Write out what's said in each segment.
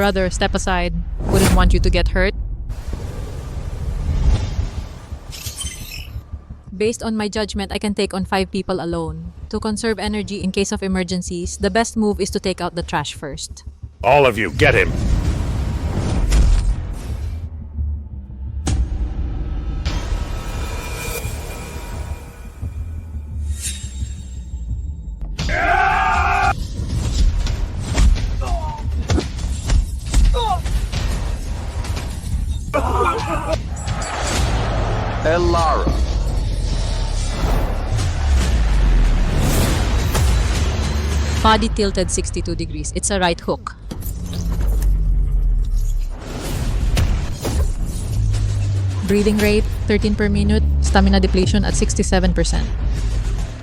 Brother, step aside. Wouldn't want you to get hurt. Based on my judgment, I can take on 5 people alone. To conserve energy in case of emergencies, the best move is to take out the trash first. All of you, get him! Elara. Body tilted 62 degrees. It's a right hook. Breathing rate 13 per minute. Stamina depletion at 67%.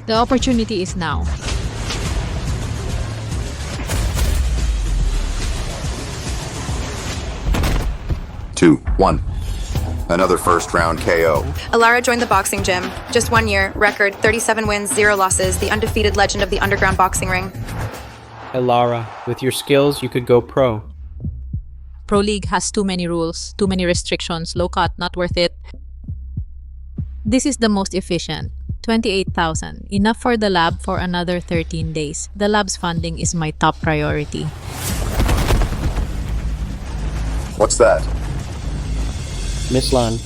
The opportunity is now. Two, one. Another first round KO. Elara joined the boxing gym. Just 1 year, record 37 wins, 0 losses, the undefeated legend of the underground boxing ring. Elara, with your skills, you could go pro. Pro League has too many rules, too many restrictions, low cut, not worth it. This is the most efficient. 28,000. Enough for the lab for another 13 days. The lab's funding is my top priority. What's that? Miss Lan,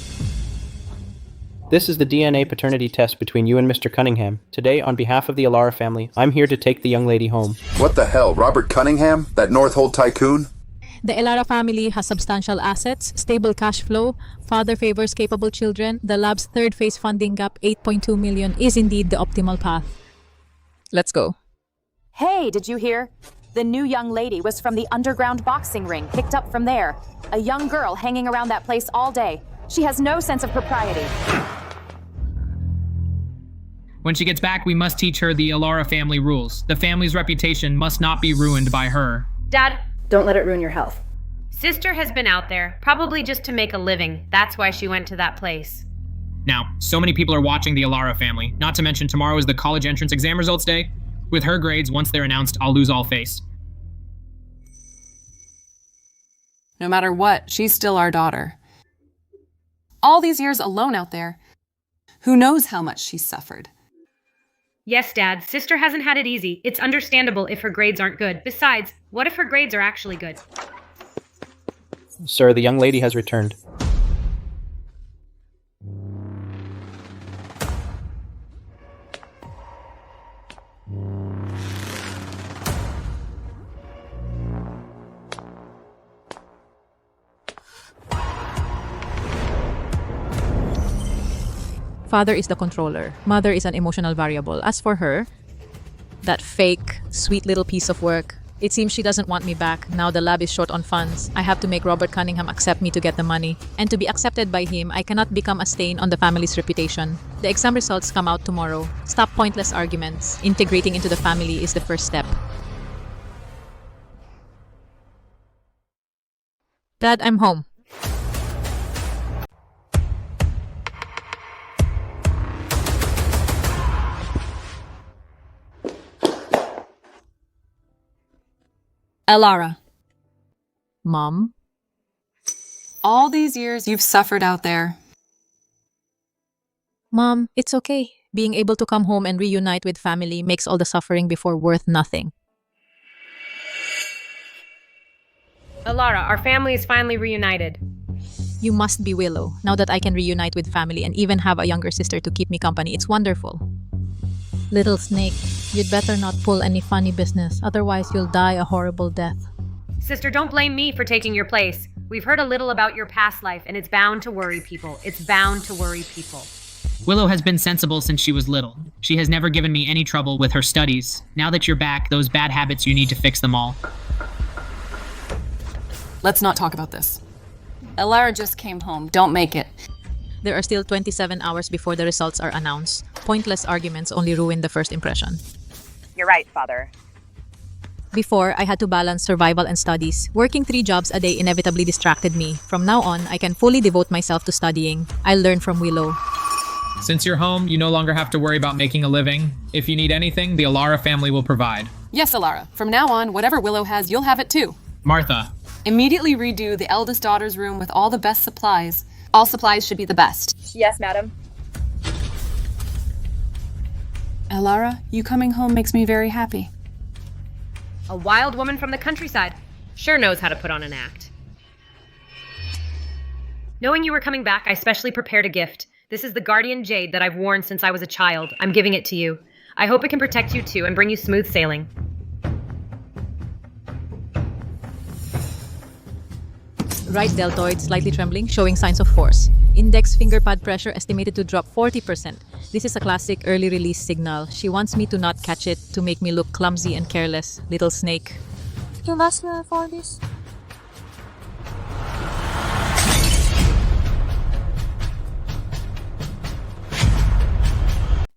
this is the DNA paternity test between you and Mr. Cunningham. Today, on behalf of the Elara family, I'm here to take the young lady home. What the hell, Robert Cunningham? That Northhold tycoon? The Elara family has substantial assets, stable cash flow, father favors capable children. The lab's third phase funding gap, 8.2 million, is indeed the optimal path. Let's go. Hey, did you hear? The new young lady was from the underground boxing ring, picked up from there. A young girl hanging around that place all day. She has no sense of propriety. When she gets back, we must teach her the Elara family rules. The family's reputation must not be ruined by her. Dad, don't let it ruin your health. Sister has been out there, probably just to make a living. That's why she went to that place. Now, so many people are watching the Elara family. Not to mention tomorrow is the college entrance exam results day. With her grades, once they're announced, I'll lose all face. No matter what, she's still our daughter. All these years alone out there, who knows how much she's suffered. Yes, Dad, Sister hasn't had it easy. It's understandable if her grades aren't good. Besides, what if her grades are actually good? Sir, the young lady has returned. Father is the controller. Mother is an emotional variable. As for her, that fake, sweet little piece of work, it seems she doesn't want me back. Now the lab is short on funds. I have to make Robert Cunningham accept me to get the money. And to be accepted by him, I cannot become a stain on the family's reputation. The exam results come out tomorrow. Stop pointless arguments. Integrating into the family is the first step. Dad, I'm home. Elara, Mom? all these years you've suffered out there. Mom, it's okay. Being able to come home and reunite with family makes all the suffering before worth nothing. Elara, our family is finally reunited. You must be Willow. Now that I can reunite with family and even have a younger sister to keep me company, it's wonderful. Little snake, you'd better not pull any funny business, otherwise you'll die a horrible death. Sister, don't blame me for taking your place. We've heard a little about your past life, and it's bound to worry people. It's bound to worry people. Willow has been sensible since she was little. She has never given me any trouble with her studies. Now that you're back, those bad habits, you need to fix them all. Let's not talk about this. Elara just came home. Don't make it. There are still 27 hours before the results are announced. Pointless arguments only ruin the first impression. You're right, Father. Before, I had to balance survival and studies. Working 3 jobs a day inevitably distracted me. From now on, I can fully devote myself to studying. I'll learn from Willow. Since you're home, you no longer have to worry about making a living. If you need anything, the Elara family will provide. Yes, Elara. From now on, whatever Willow has, you'll have it too. Martha, Immediately redo the eldest daughter's room with all the best supplies. All supplies should be the best. Yes, madam. Elara, you coming home makes me very happy. A wild woman from the countryside. Sure knows how to put on an act. Knowing you were coming back, I specially prepared a gift. This is the Guardian Jade that I've worn since I was a child. I'm giving it to you. I hope it can protect you too and bring you smooth sailing. Right deltoid slightly trembling, showing signs of force. Index finger pad pressure estimated to drop 40%. This is a classic early release signal. She wants me to not catch it to make me look clumsy and careless. Little snake. You last me for this?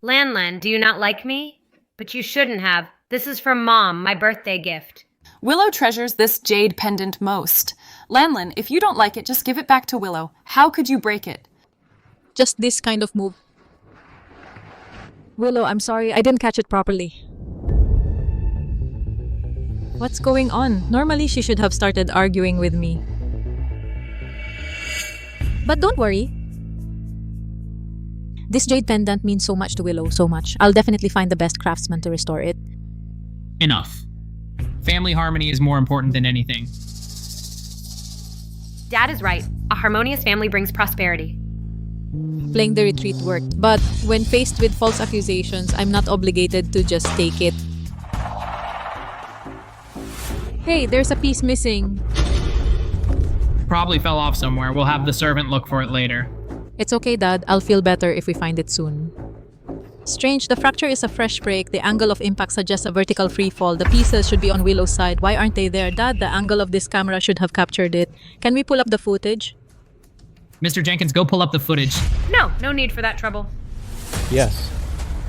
Lan, do you not like me? But you shouldn't have. This is from Mom, my birthday gift. Willow treasures this jade pendant most. Lanlin, if you don't like it, just give it back to Willow. How could you break it? Just this kind of move. Willow, I'm sorry, I didn't catch it properly. What's going on? Normally she should have started arguing with me. But don't worry. This jade pendant means so much to Willow, so much. I'll definitely find the best craftsman to restore it. Enough. Family harmony is more important than anything. Dad is right. A harmonious family brings prosperity. Playing the retreat worked, but when faced with false accusations, I'm not obligated to just take it. Hey, there's a piece missing. Probably fell off somewhere. We'll have the servant look for it later. It's okay, Dad. I'll feel better if we find it soon. Strange, the fracture is a fresh break. The angle of impact suggests a vertical free fall. The pieces should be on Willow's side. Why aren't they there? Dad, the angle of this camera should have captured it. Can we pull up the footage? Mr. Jenkins, go pull up the footage. No need for that trouble. Yes.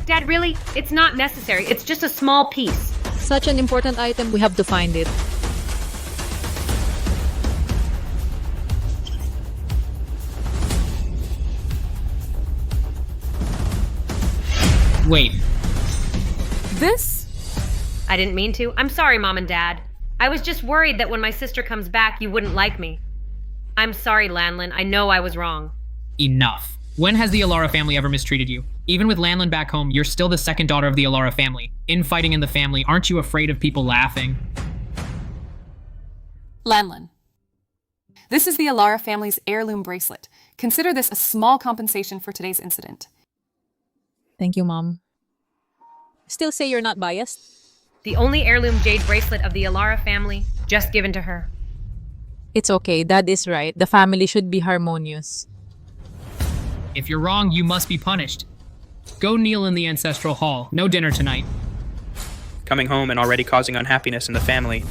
Dad, really? It's not necessary. It's just a small piece. Such an important item, we have to find it. Wait. This? I didn't mean to. I'm sorry, Mom and Dad. I was just worried that when my sister comes back, you wouldn't like me. I'm sorry, Lanlin. I know I was wrong. Enough. When has the Alara family ever mistreated you? Even with Lanlin back home, you're still the second daughter of the Alara family. Infighting in the family, aren't you afraid of people laughing? Lanlin. This is the Alara family's heirloom bracelet. Consider this a small compensation for today's incident. Thank you, Mom. Still say you're not biased? The only heirloom jade bracelet of the Alara family, just given to her. It's okay, Dad is right. The family should be harmonious. If you're wrong, you must be punished. Go kneel in the ancestral hall. No dinner tonight. Coming home and already causing unhappiness in the family.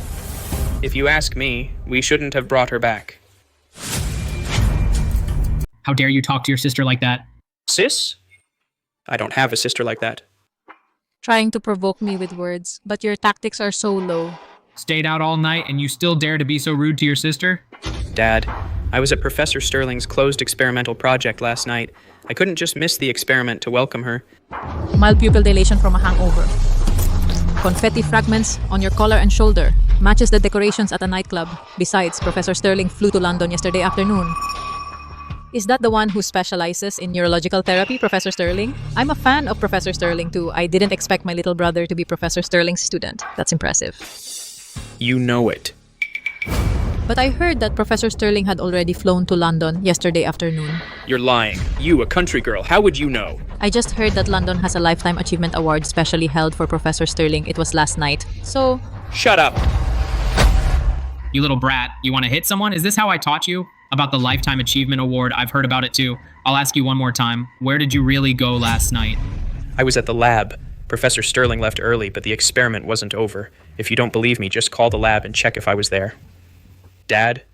If you ask me, we shouldn't have brought her back. How dare you talk to your sister like that? Sis? I don't have a sister like that. Trying to provoke me with words, but your tactics are so low. Stayed out all night and you still dare to be so rude to your sister? Dad, I was at Professor Sterling's closed experimental project last night. I couldn't just miss the experiment to welcome her. Mild pupil dilation from a hangover. Confetti fragments on your collar and shoulder. Matches the decorations at a nightclub. Besides, Professor Sterling flew to London yesterday afternoon. Is that the one who specializes in neurological therapy, Professor Sterling? I'm a fan of Professor Sterling too. I didn't expect my little brother to be Professor Sterling's student. That's impressive. You know it. But I heard that Professor Sterling had already flown to London yesterday afternoon. You're lying. You, a country girl, how would you know? I just heard that London has a Lifetime Achievement Award specially held for Professor Sterling. It was last night. So... Shut up! You little brat. You want to hit someone? Is this how I taught you? About the Lifetime Achievement Award, I've heard about it too. I'll ask you one more time. Where did you really go last night? I was at the lab. Professor Sterling left early, but the experiment wasn't over. If you don't believe me, just call the lab and check if I was there. Dad?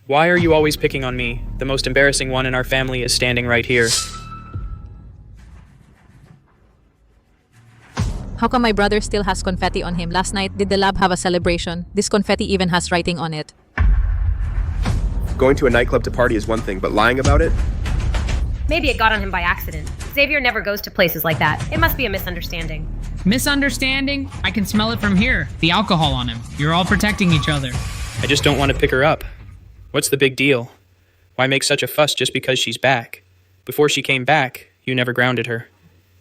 Why are you always picking on me? The most embarrassing one in our family is standing right here. How come my brother still has confetti on him? Last night, did the lab have a celebration? This confetti even has writing on it. Going to a nightclub to party is one thing, but lying about it? Maybe it got on him by accident. Xavier never goes to places like that. It must be a misunderstanding. Misunderstanding? I can smell it from here. The alcohol on him. You're all protecting each other. I just don't want to pick her up. What's the big deal? Why make such a fuss just because she's back? Before she came back, you never grounded her.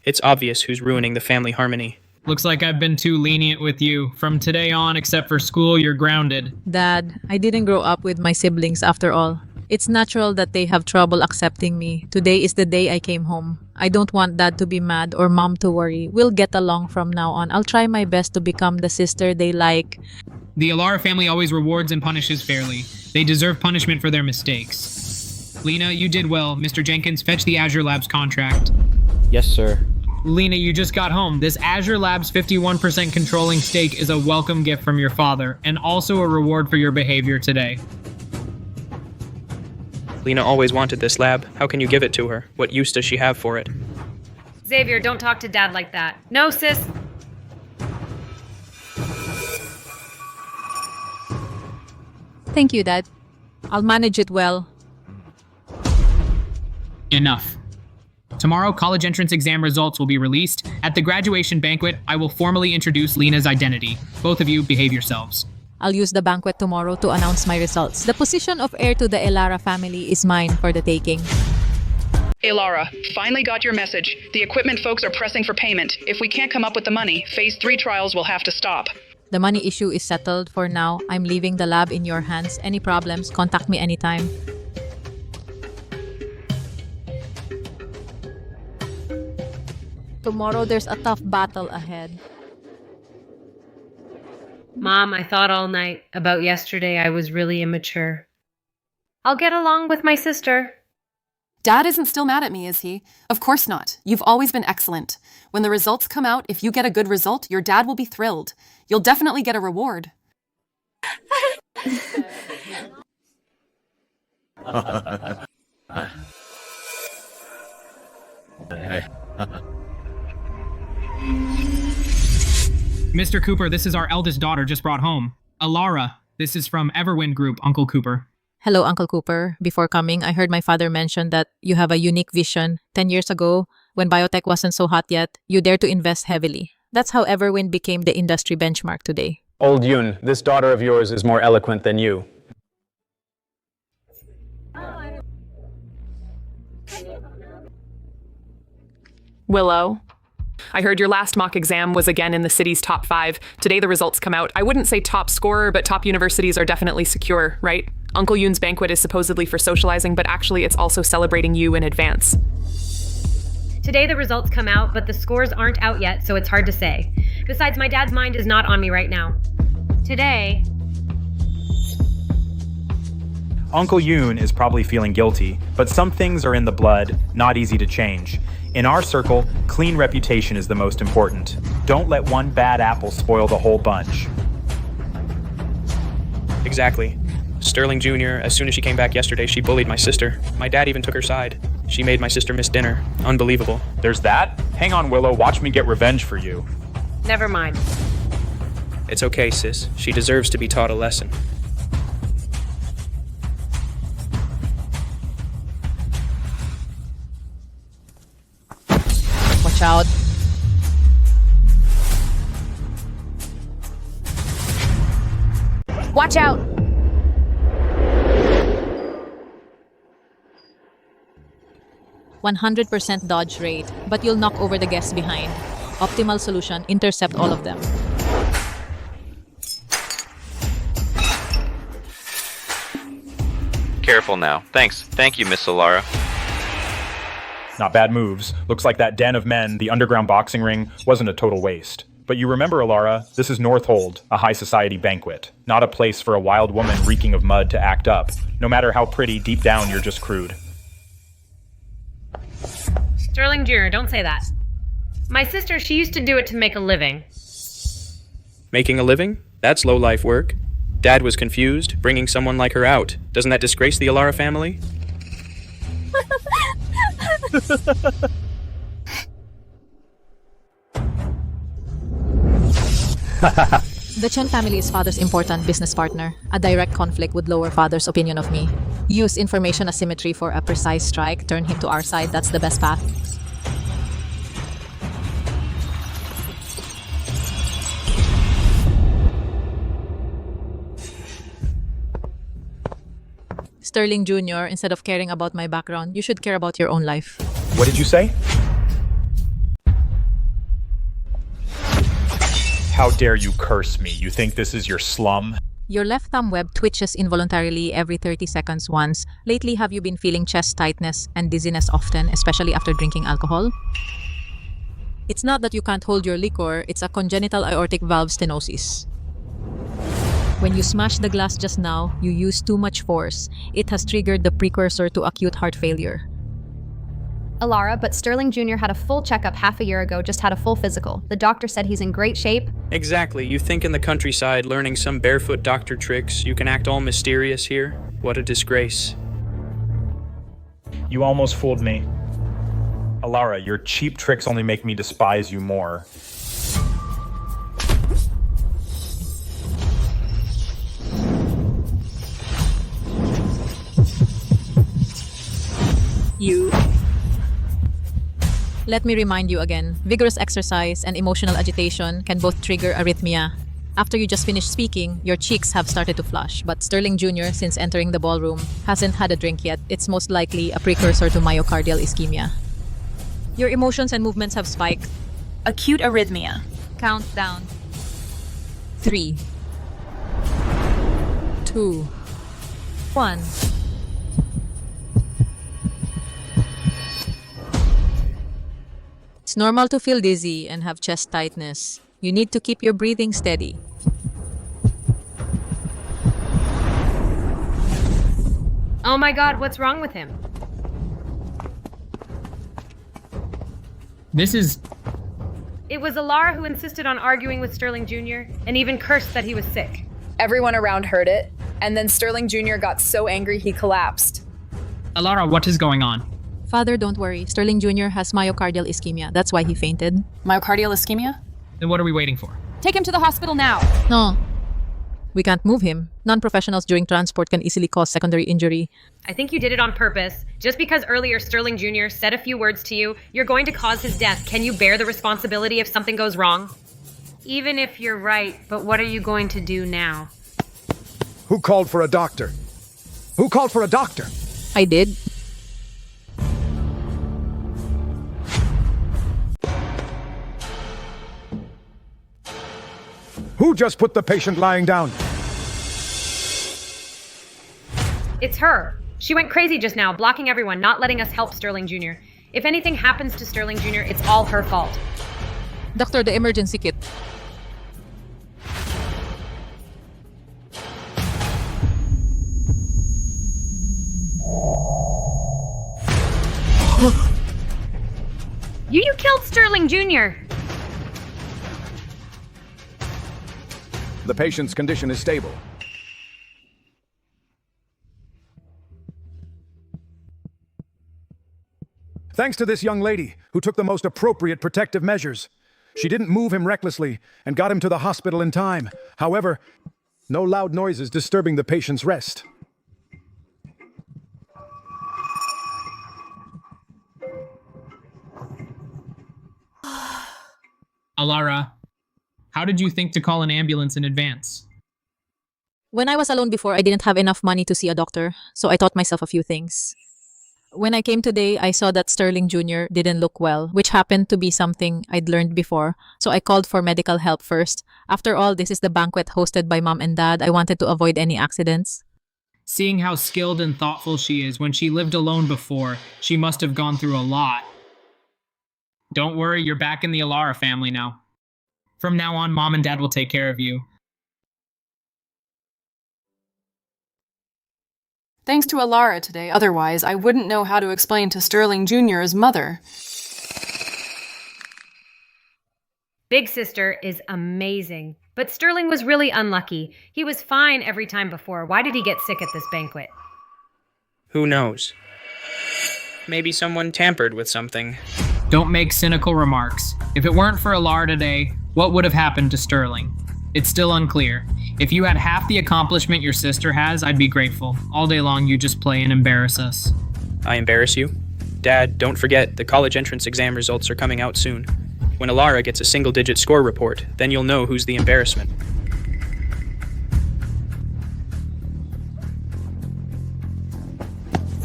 It's obvious who's ruining the family harmony. Looks like I've been too lenient with you. From today on, except for school, you're grounded. Dad, I didn't grow up with my siblings after all. It's natural that they have trouble accepting me. Today is the day I came home. I don't want Dad to be mad or Mom to worry. We'll get along from now on. I'll try my best to become the sister they like. The Alara family always rewards and punishes fairly. They deserve punishment for their mistakes. Lena, you did well. Mr. Jenkins, fetch the Azure Labs contract. Yes, sir. Lena, you just got home. This Azure Labs 51% controlling stake is a welcome gift from your father, and also a reward for your behavior today. Lena always wanted this lab. How can you give it to her? What use does she have for it? Xavier, don't talk to Dad like that. No, sis. Thank you, Dad. I'll manage it well. Enough. Tomorrow, college entrance exam results will be released. At the graduation banquet, I will formally introduce Lena's identity. Both of you, behave yourselves. I'll use the banquet tomorrow to announce my results. The position of heir to the Elara family is mine for the taking. Elara, finally got your message. The equipment folks are pressing for payment. If we can't come up with the money, Phase 3 trials will have to stop. The money issue is settled for now. I'm leaving the lab in your hands. Any problems, contact me anytime. Tomorrow there's a tough battle ahead. Mom, I thought all night about yesterday I was really immature. I'll get along with my sister. Dad isn't still mad at me, is he? Of course not. You've always been excellent. When the results come out, if you get a good result, your dad will be thrilled. You'll definitely get a reward. Mr. Cooper, this is our eldest daughter just brought home. Alara, this is from Everwind Group, Uncle Cooper. Hello, Uncle Cooper. Before coming, I heard my father mention that you have a unique vision. 10 years ago, when biotech wasn't so hot yet, you dared to invest heavily. That's how Everwind became the industry benchmark today. Old Yoon, this daughter of yours is more eloquent than you. Willow, I heard your last mock exam was again in the city's top 5. Today the results come out. I wouldn't say top scorer, but top universities are definitely secure, right? Uncle Yoon's banquet is supposedly for socializing, but actually it's also celebrating you in advance. Today the results come out, but the scores aren't out yet, so it's hard to say. Besides, my dad's mind is not on me right now. Today... Uncle Yoon is probably feeling guilty, but some things are in the blood, not easy to change. In our circle, clean reputation is the most important. Don't let one bad apple spoil the whole bunch. Exactly. Sterling Jr., as soon as she came back yesterday, she bullied my sister. My dad even took her side. She made my sister miss dinner. Unbelievable. There's that? Hang on, Willow, watch me get revenge for you. Never mind. It's okay, sis. She deserves to be taught a lesson. Watch out. Watch out! 100% dodge rate, but you'll knock over the guests behind. Optimal solution, intercept all of them. Careful now. Thanks. Thank you, Miss Alara. Not bad moves. Looks like that den of men, the underground boxing ring, wasn't a total waste. But you remember, Alara, this is Northold, a high society banquet. Not a place for a wild woman reeking of mud to act up. No matter how pretty, deep down you're just crude. Sterling Jr., don't say that. My sister, she used to do it to make a living. Making a living? That's low-life work. Dad was confused, bringing someone like her out. Doesn't that disgrace the Alara family? The Chen family is father's important business partner. A direct conflict would lower father's opinion of me. Use information asymmetry for a precise strike. Turn him to our side. That's the best path. Sterling Jr., instead of caring about my background, you should care about your own life. What did you say? How dare you curse me? You think this is your slum? Your left thumb web twitches involuntarily every 30 seconds once. Lately, have you been feeling chest tightness and dizziness often, especially after drinking alcohol? It's not that you can't hold your liquor, it's a congenital aortic valve stenosis. When you smashed the glass just now, you used too much force. It has triggered the precursor to acute heart failure. Alara, but Sterling Jr. had a full checkup half a year ago, just had a full physical. The doctor said he's in great shape. Exactly. You think in the countryside, learning some barefoot doctor tricks, you can act all mysterious here? What a disgrace. You almost fooled me. Alara, your cheap tricks only make me despise you more. You. Let me remind you again, vigorous exercise and emotional agitation can both trigger arrhythmia. After you just finished speaking, your cheeks have started to flush, but Sterling Jr., since entering the ballroom, hasn't had a drink yet. It's most likely a precursor to myocardial ischemia. Your emotions and movements have spiked. Acute arrhythmia. Count down. 3, 2, 1. It's normal to feel dizzy and have chest tightness. You need to keep your breathing steady. Oh my god, what's wrong with him? It was Alara who insisted on arguing with Sterling Jr. and even cursed that he was sick. Everyone around heard it, and then Sterling Jr. got so angry he collapsed. Alara, what is going on? Father, don't worry. Sterling Jr. has myocardial ischemia. That's why he fainted. Myocardial ischemia? Then what are we waiting for? Take him to the hospital now. No. We can't move him. Non-professionals during transport can easily cause secondary injury. I think you did it on purpose. Just because earlier Sterling Jr. said a few words to you, you're going to cause his death. Can you bear the responsibility if something goes wrong? Even if you're right, but what are you going to do now? Who called for a doctor? Who called for a doctor? I did. Who just put the patient lying down? It's her. She went crazy just now, blocking everyone, not letting us help Sterling Jr. If anything happens to Sterling Jr., it's all her fault. Doctor, the emergency kit. You killed Sterling Jr. The patient's condition is stable. Thanks to this young lady, who took the most appropriate protective measures. She didn't move him recklessly and got him to the hospital in time. However, no loud noises disturbing the patient's rest. Alara, how did you think to call an ambulance in advance? When I was alone before, I didn't have enough money to see a doctor, so I taught myself a few things. When I came today, I saw that Sterling Jr. didn't look well, which happened to be something I'd learned before, so I called for medical help first. After all, this is the banquet hosted by Mom and Dad. I wanted to avoid any accidents. Seeing how skilled and thoughtful she is, when she lived alone before, she must have gone through a lot. Don't worry, you're back in the Alara family now. From now on, Mom and Dad will take care of you. Thanks to Alara today, otherwise I wouldn't know how to explain to Sterling Jr.'s mother. Big Sister is amazing. But Sterling was really unlucky. He was fine every time before. Why did he get sick at this banquet? Who knows? Maybe someone tampered with something. Don't make cynical remarks. If it weren't for Alara today, what would have happened to Sterling? It's still unclear. If you had half the accomplishment your sister has, I'd be grateful. All day long you just play and embarrass us. I embarrass you? Dad, don't forget, the college entrance exam results are coming out soon. When Alara gets a single-digit score report, then you'll know who's the embarrassment.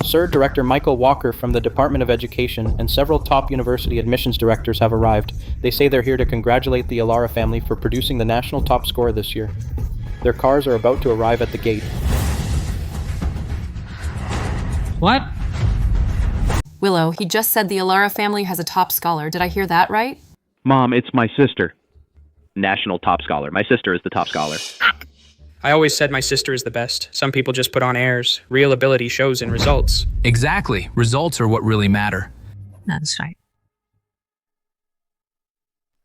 Sir, Director Michael Walker from the Department of Education and several top university admissions directors have arrived. They say they're here to congratulate the Alara family for producing the national top score this year. Their cars are about to arrive at the gate. What? Willow, he just said the Alara family has a top scholar. Did I hear that right? Mom, it's my sister. National top scholar. My sister is the top scholar. I always said my sister is the best. Some people just put on airs. Real ability shows in results. Exactly. Results are what really matter. That's right.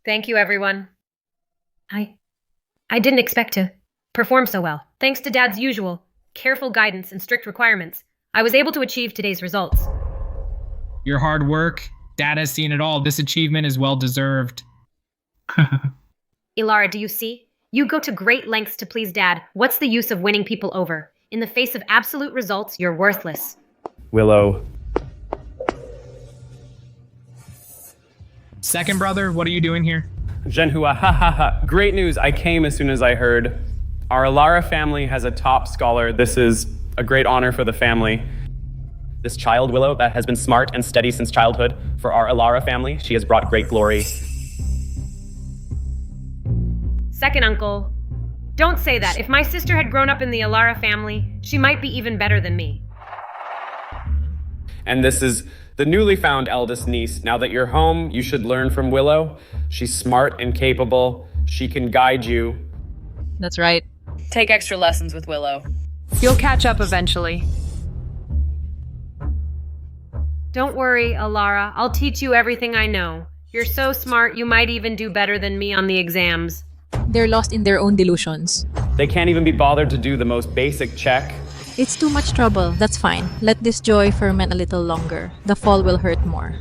Thank you, everyone. I didn't expect to perform so well. Thanks to Dad's usual careful guidance and strict requirements, I was able to achieve today's results. Your hard work, Dad has seen it all. This achievement is well deserved. Ilara, do you see? You go to great lengths to please Dad. What's the use of winning people over? In the face of absolute results, you're worthless. Willow. Second brother, what are you doing here? Zhenhua, ha ha ha. Great news. I came as soon as I heard. Our Alara family has a top scholar. This is a great honor for the family. This child, Willow, that has been smart and steady since childhood. For our Alara family, she has brought great glory. Second uncle, don't say that. If my sister had grown up in the Alara family, she might be even better than me. And this is the newly found eldest niece. Now that you're home, you should learn from Willow. She's smart and capable. She can guide you. That's right. Take extra lessons with Willow. You'll catch up eventually. Don't worry, Alara. I'll teach you everything I know. You're so smart, you might even do better than me on the exams. They're lost in their own delusions. They can't even be bothered to do the most basic check. It's too much trouble. That's fine. Let this joy ferment a little longer. The fall will hurt more.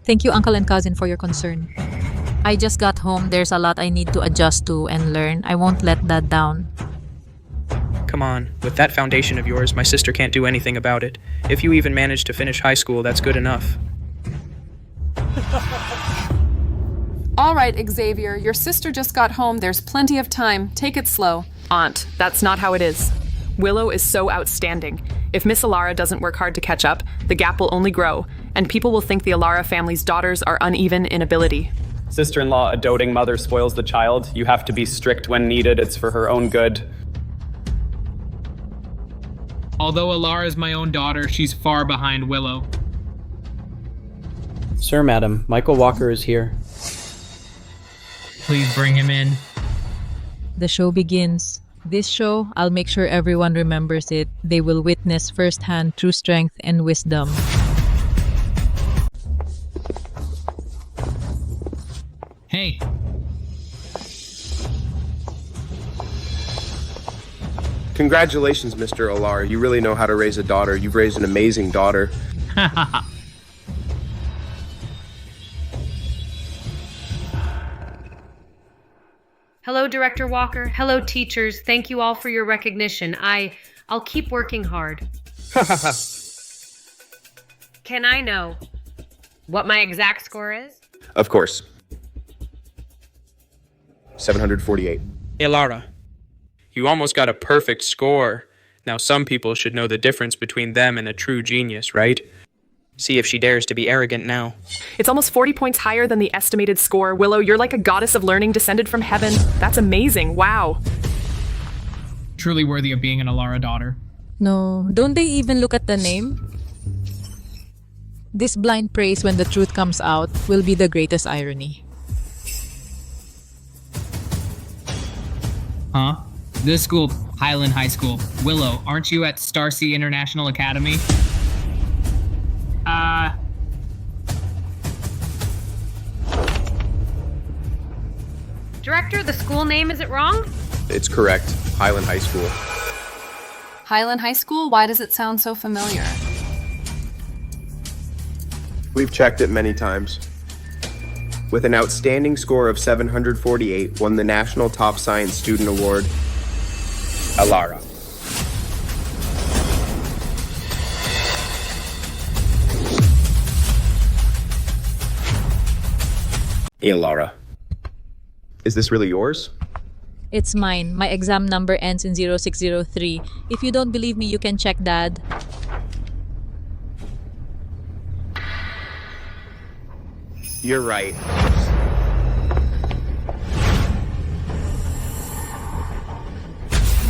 Thank you, uncle and cousin, for your concern. I just got home. There's a lot I need to adjust to and learn. I won't let that down. Come on, with that foundation of yours, my sister can't do anything about it. If you even manage to finish high school, that's good enough. All right, Xavier, your sister just got home. There's plenty of time. Take it slow. Aunt, that's not how it is. Willow is so outstanding. If Miss Alara doesn't work hard to catch up, the gap will only grow, and people will think the Alara family's daughters are uneven in ability. Sister-in-law, a doting mother spoils the child. You have to be strict when needed. It's for her own good. Although Alara is my own daughter, she's far behind Willow. Sir, madam, Michael Walker is here. Please bring him in. The show begins. This show, I'll make sure everyone remembers it. They will witness firsthand true strength and wisdom. Hey. Congratulations, Mr. Alara. You really know how to raise a daughter. You've raised an amazing daughter. Hello, Director Walker. Hello, teachers. Thank you all for your recognition. I'll keep working hard. Can I know what my exact score is? Of course. 748. Ilara, you almost got a perfect score. Now some people should know the difference between them and a true genius, right? See if she dares to be arrogant now. It's almost 40 points higher than the estimated score. Willow, you're like a goddess of learning descended from heaven. That's amazing. Wow. Truly worthy of being an Alara daughter. No, don't they even look at the name? This blind praise when the truth comes out will be the greatest irony. Huh? This school, Highland High School. Willow, aren't you at Starsea International Academy? Director, the school name, is it wrong? It's correct. Highland High School. Highland High School? Why does it sound so familiar? We've checked it many times. With an outstanding score of 748, won the National Top Science Student Award, Alara. Alara. Is this really yours? It's mine. My exam number ends in 0603. If you don't believe me, you can check, Dad. You're right.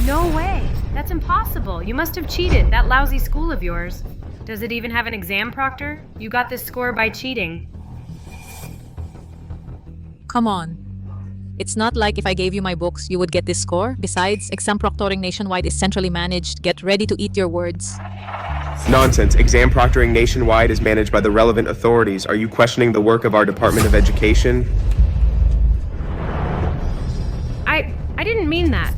No way. That's impossible. You must have cheated, that lousy school of yours. Does it even have an exam proctor? You got this score by cheating. Come on. It's not like if I gave you my books, you would get this score. Besides, exam proctoring nationwide is centrally managed. Get ready to eat your words. Nonsense. Exam proctoring nationwide is managed by the relevant authorities. Are you questioning the work of our Department of Education? I didn't mean that.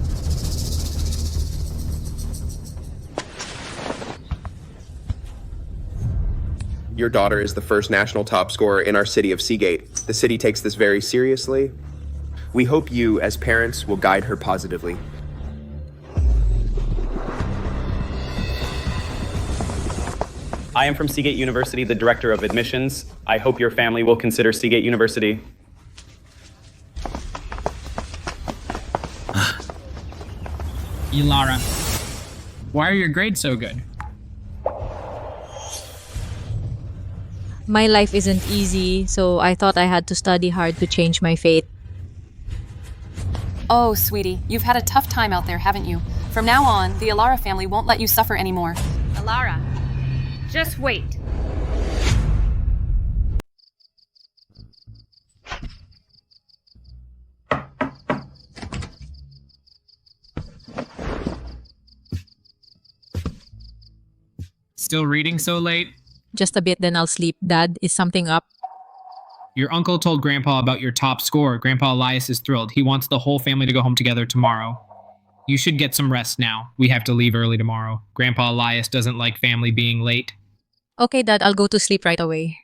Your daughter is the first national top scorer in our city of Seagate. The city takes this very seriously. We hope you, as parents, will guide her positively. I am from Seagate University, the Director of Admissions. I hope your family will consider Seagate University. Elara, why are your grades so good? My life isn't easy, so I thought I had to study hard to change my fate. Oh, sweetie, you've had a tough time out there, haven't you? From now on, the Elara family won't let you suffer anymore. Elara, just wait. Still reading so late? Just a bit, then I'll sleep. Dad, is something up? Your uncle told Grandpa about your top score. Grandpa Elias is thrilled. He wants the whole family to go home together tomorrow. You should get some rest now. We have to leave early tomorrow. Grandpa Elias doesn't like family being late. Okay, Dad, I'll go to sleep right away.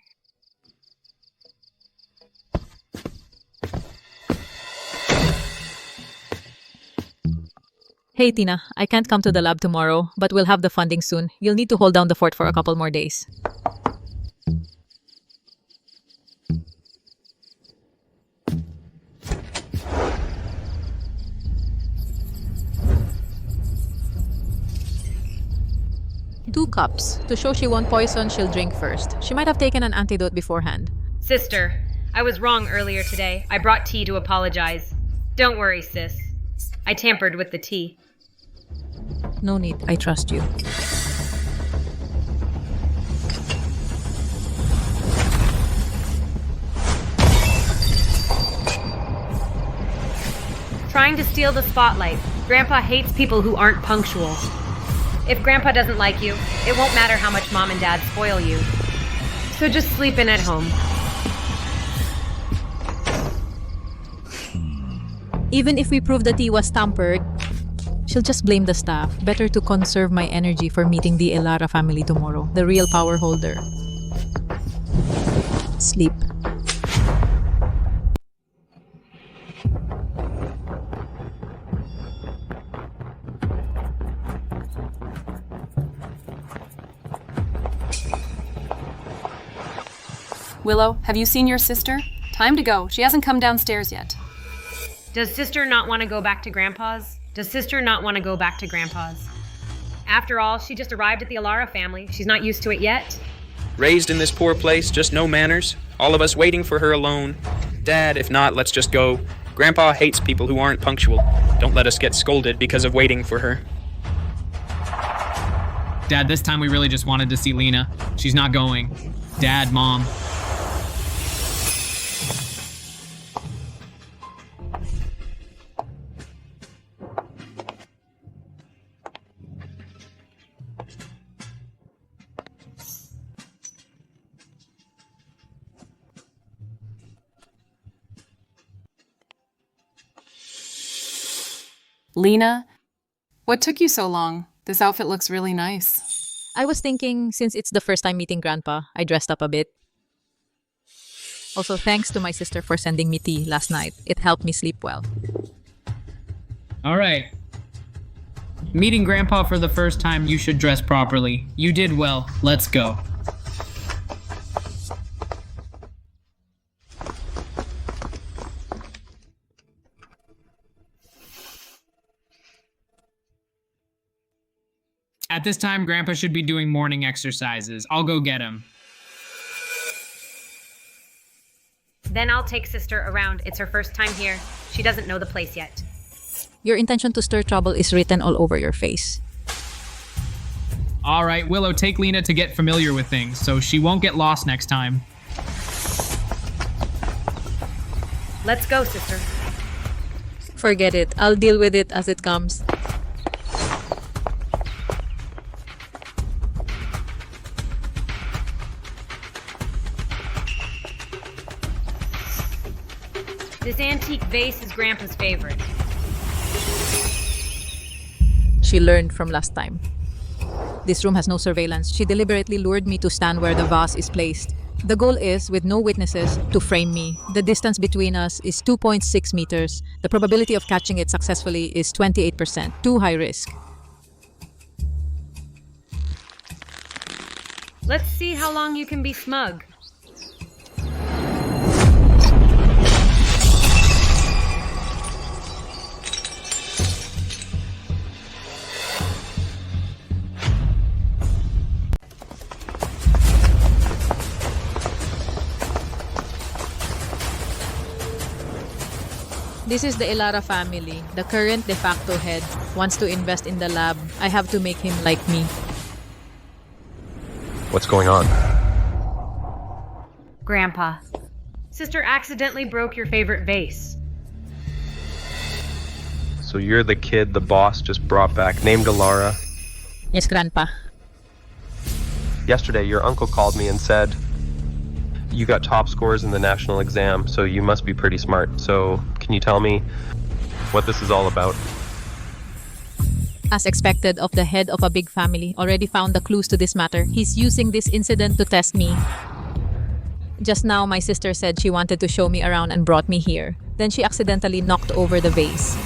Hey, Tina, I can't come to the lab tomorrow, but we'll have the funding soon. You'll need to hold down the fort for a couple more days. Two cups. To show she won't poison, she'll drink first. She might have taken an antidote beforehand. Sister, I was wrong earlier today. I brought tea to apologize. Don't worry, sis. I tampered with the tea. No need. I trust you. Trying to steal the spotlight. Grandpa hates people who aren't punctual. If Grandpa doesn't like you, it won't matter how much Mom and Dad spoil you. So just sleep in at home. Even if we prove the tea was tampered, she'll just blame the staff. Better to conserve my energy for meeting the Elara family tomorrow, the real power holder. Sleep. Willow, have you seen your sister? Time to go. She hasn't come downstairs yet. Does sister not want to go back to Grandpa's? Does sister not want to go back to Grandpa's? After all, she just arrived at the Elara family. She's not used to it yet. Raised in this poor place, just no manners. All of us waiting for her alone. Dad, if not, let's just go. Grandpa hates people who aren't punctual. Don't let us get scolded because of waiting for her. Dad, this time we really just wanted to see Lena. She's not going. Dad, Mom. Lena, what took you so long? This outfit looks really nice. I was thinking, since it's the first time meeting Grandpa, I dressed up a bit. Also, thanks to my sister for sending me tea last night. It helped me sleep well. All right. Meeting Grandpa for the first time, you should dress properly. You did well. Let's go. At this time, Grandpa should be doing morning exercises. I'll go get him. Then I'll take sister around. It's her first time here. She doesn't know the place yet. Your intention to stir trouble is written all over your face. All right, Willow, take Lena to get familiar with things so she won't get lost next time. Let's go, sister. Forget it. I'll deal with it as it comes. This antique vase is Grandpa's favorite. She learned from last time. This room has no surveillance. She deliberately lured me to stand where the vase is placed. The goal is, with no witnesses, to frame me. The distance between us is 2.6 meters. The probability of catching it successfully is 28%. Too high risk. Let's see how long you can be smug. This is the Ilara family. The current de facto head wants to invest in the lab. I have to make him like me. What's going on? Grandpa. Sister accidentally broke your favorite vase. So you're the kid the boss just brought back, named Alara. Yes, Grandpa. Yesterday, your uncle called me and said, you got top scores in the national exam, so you must be pretty smart. So, can you tell me what this is all about? As expected of the head of a big family, already found the clues to this matter. He's using this incident to test me. Just now, my sister said she wanted to show me around and brought me here. Then she accidentally knocked over the vase.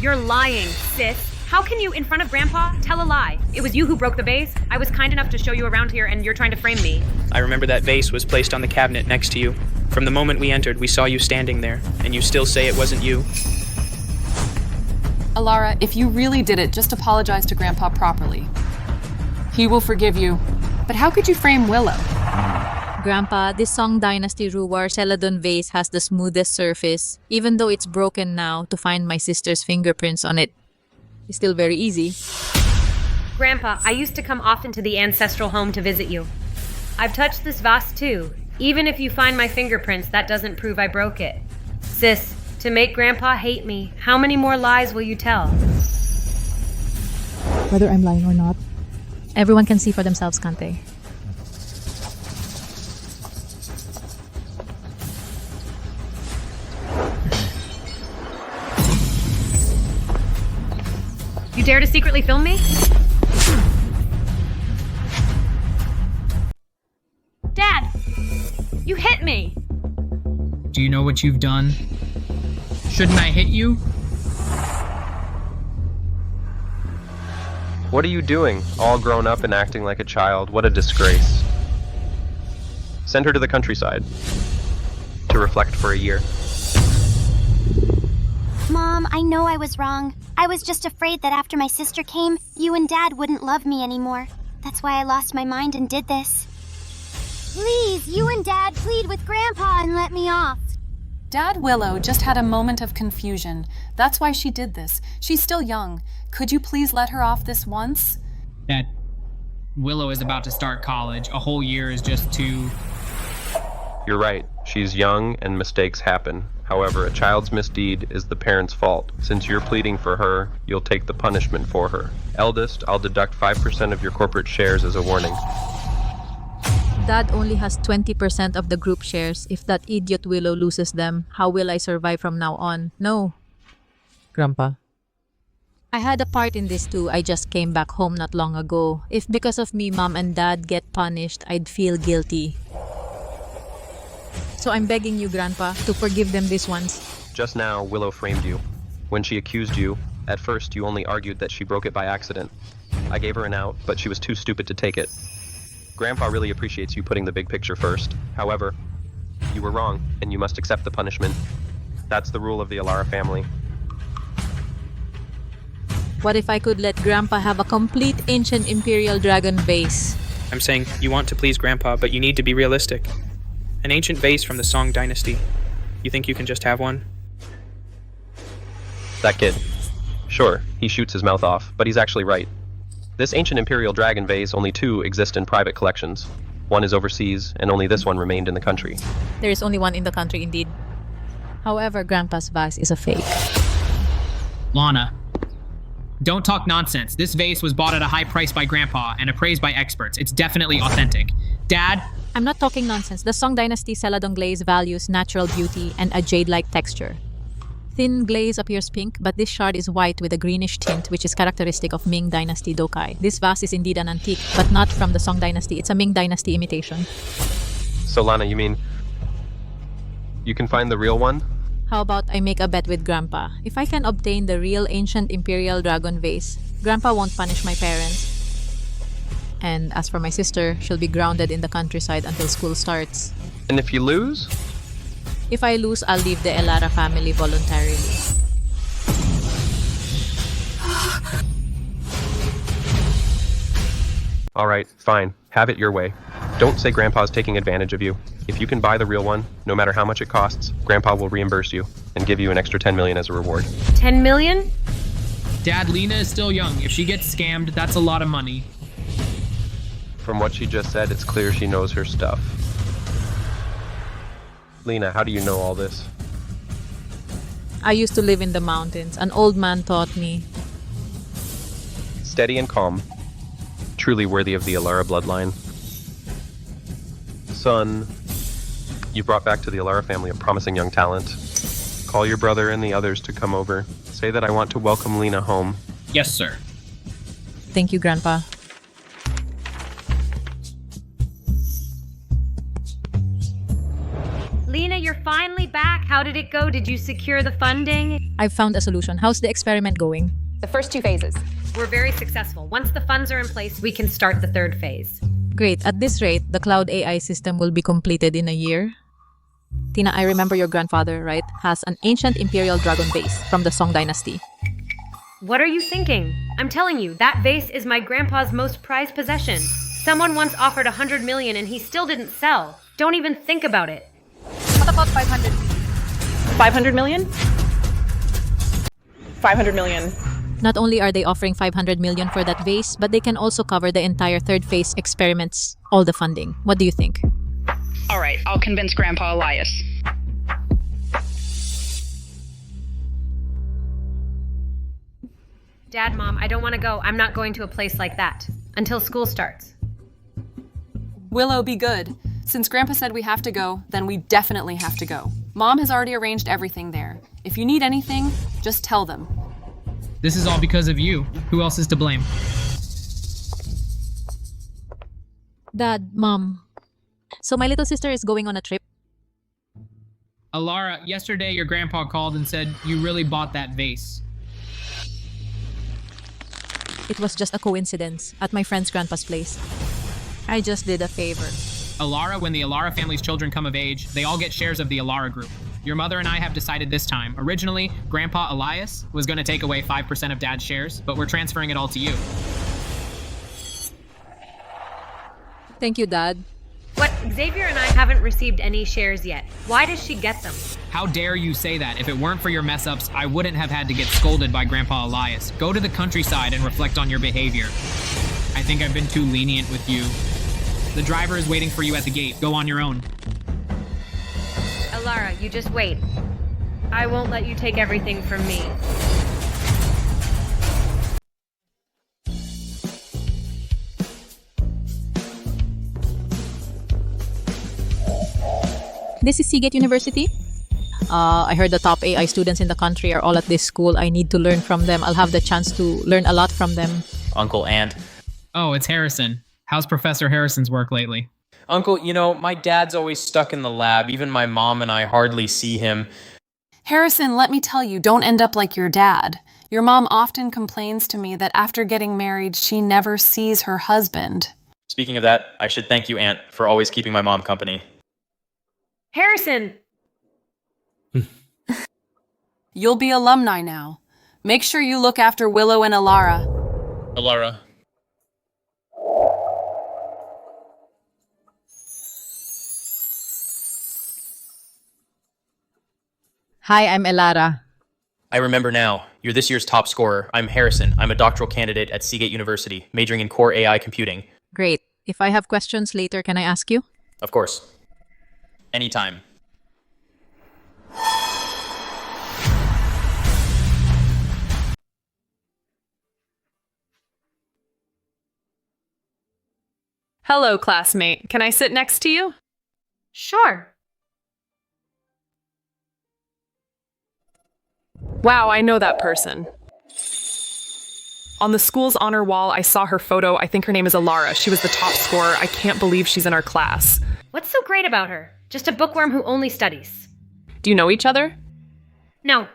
You're lying, sis. How can you, in front of Grandpa, tell a lie? It was you who broke the vase. I was kind enough to show you around here, and you're trying to frame me. I remember that vase was placed on the cabinet next to you. From the moment we entered, we saw you standing there, and you still say it wasn't you. Alara, if you really did it, just apologize to Grandpa properly. He will forgive you. But how could you frame Willow? Grandpa, this Song Dynasty Ruwar Celadon vase has the smoothest surface. Even though it's broken now, to find my sister's fingerprints on it is still very easy. Grandpa, I used to come often to the ancestral home to visit you. I've touched this vase too. Even if you find my fingerprints, that doesn't prove I broke it. Sis, to make Grandpa hate me, how many more lies will you tell? Whether I'm lying or not, everyone can see for themselves, can't they? You dare to secretly film me? Dad! You hit me! Do you know what you've done? Shouldn't I hit you? What are you doing? All grown up and acting like a child. What a disgrace. Send her to the countryside to reflect for a year. Mom, I know I was wrong. I was just afraid that after my sister came, you and Dad wouldn't love me anymore. That's why I lost my mind and did this. Please, you and Dad plead with Grandpa and let me off. Dad Willow just had a moment of confusion. That's why she did this. She's still young. Could you please let her off this once? Dad, Willow is about to start college. A whole year is just too... You're right. She's young and mistakes happen. However, a child's misdeed is the parent's fault. Since you're pleading for her, you'll take the punishment for her. Eldest, I'll deduct 5% of your corporate shares as a warning. Dad only has 20% of the group shares. If that idiot Willow loses them, how will I survive from now on? No. Grandpa. I had a part in this too. I just came back home not long ago. If because of me, Mom and Dad get punished, I'd feel guilty. So I'm begging you, Grandpa, to forgive them this once. Just now, Willow framed you. When she accused you, at first you only argued that she broke it by accident. I gave her an out, but she was too stupid to take it. Grandpa really appreciates you putting the big picture first. However, you were wrong, and you must accept the punishment. That's the rule of the Alara family. What if I could let Grandpa have a complete ancient Imperial Dragon vase? I'm saying you want to please Grandpa, but you need to be realistic. An ancient vase from the Song Dynasty. You think you can just have one? That kid. Sure, he shoots his mouth off, but he's actually right. This ancient imperial dragon vase, only 2 exist in private collections. One is overseas, and only this one remained in the country. There is only one in the country indeed. However, Grandpa's vase is a fake. Lana, don't talk nonsense. This vase was bought at a high price by Grandpa and appraised by experts. It's definitely authentic. Dad? I'm not talking nonsense. The Song Dynasty Celadon glaze values natural beauty and a jade-like texture. Thin glaze appears pink, but this shard is white with a greenish tint, which is characteristic of Ming Dynasty Dokai. This vase is indeed an antique, but not from the Song Dynasty. It's a Ming Dynasty imitation. So Lana, you mean you can find the real one? How about I make a bet with Grandpa? If I can obtain the real ancient imperial dragon vase, Grandpa won't punish my parents. And as for my sister, she'll be grounded in the countryside until school starts. And if you lose? If I lose, I'll leave the Elara family voluntarily. Alright, fine. Have it your way. Don't say Grandpa's taking advantage of you. If you can buy the real one, no matter how much it costs, Grandpa will reimburse you and give you an extra 10 million as a reward. 10 million? Dad, Lena is still young. If she gets scammed, that's a lot of money. From what she just said, it's clear she knows her stuff. Lena, how do you know all this? I used to live in the mountains. An old man taught me. Steady and calm. Truly worthy of the Elara bloodline. Son, you brought back to the Elara family a promising young talent. Call your brother and the others to come over. Say that I want to welcome Lena home. Yes, sir. Thank you, Grandpa. Lena, you're finally back. How did it go? Did you secure the funding? I've found a solution. How's the experiment going? The first 2 phases. We're very successful. Once the funds are in place, we can start the 3rd phase. Great. At this rate, the cloud AI system will be completed in a year. Tina, I remember your grandfather, right? Has an ancient imperial dragon vase from the Song Dynasty. What are you thinking? I'm telling you, that vase is my grandpa's most prized possession. Someone once offered 100 million and he still didn't sell. Don't even think about it. What about 500? 500 million? 500 million. Not only are they offering 500 million for that vase, but they can also cover the entire 3rd phase experiments, all the funding. What do you think? All right, I'll convince Grandpa Elias. Dad, Mom, I don't want to go. I'm not going to a place like that. Until school starts. Willow, be good. Since Grandpa said we have to go, then we definitely have to go. Mom has already arranged everything there. If you need anything, just tell them. This is all because of you. Who else is to blame? Dad, Mom. So my little sister is going on a trip? Elara, yesterday your grandpa called and said you really bought that vase. It was just a coincidence at my friend's grandpa's place. I just did a favor. Elara, when the Elara family's children come of age, they all get shares of the Elara group. Your mother and I have decided this time. Originally, Grandpa Elias was going to take away 5% of Dad's shares, but we're transferring it all to you. Thank you, Dad. What? Xavier and I haven't received any shares yet. Why does she get them? How dare you say that? If it weren't for your mess-ups, I wouldn't have had to get scolded by Grandpa Elias. Go to the countryside and reflect on your behavior. I think I've been too lenient with you. The driver is waiting for you at the gate. Go on your own. Elara, you just wait. I won't let you take everything from me. This is Seagate University. I heard the top AI students in the country are all at this school. I need to learn from them. I'll have the chance to learn a lot from them. Uncle, Aunt. Oh, it's Harrison. How's Professor Harrison's work lately? Uncle, you know, my dad's always stuck in the lab. Even my mom and I hardly see him. Harrison, let me tell you, don't end up like your dad. Your mom often complains to me that after getting married, she never sees her husband. Speaking of that, I should thank you, Aunt, for always keeping my mom company. Harrison! You'll be alumni now. Make sure you look after Willow and Elara. Elara. Hi, I'm Elara. I remember now. You're this year's top scorer. I'm Harrison. I'm a doctoral candidate at Seagate University, majoring in core AI computing. Great. If I have questions later, can I ask you? Of course. Anytime. Hello, classmate. Can I sit next to you? Sure. Wow, I know that person. On the school's honor wall, I saw her photo. I think her name is Elara. She was the top scorer. I can't believe she's in our class. What's so great about her? Just a bookworm who only studies. Do you know each other? No.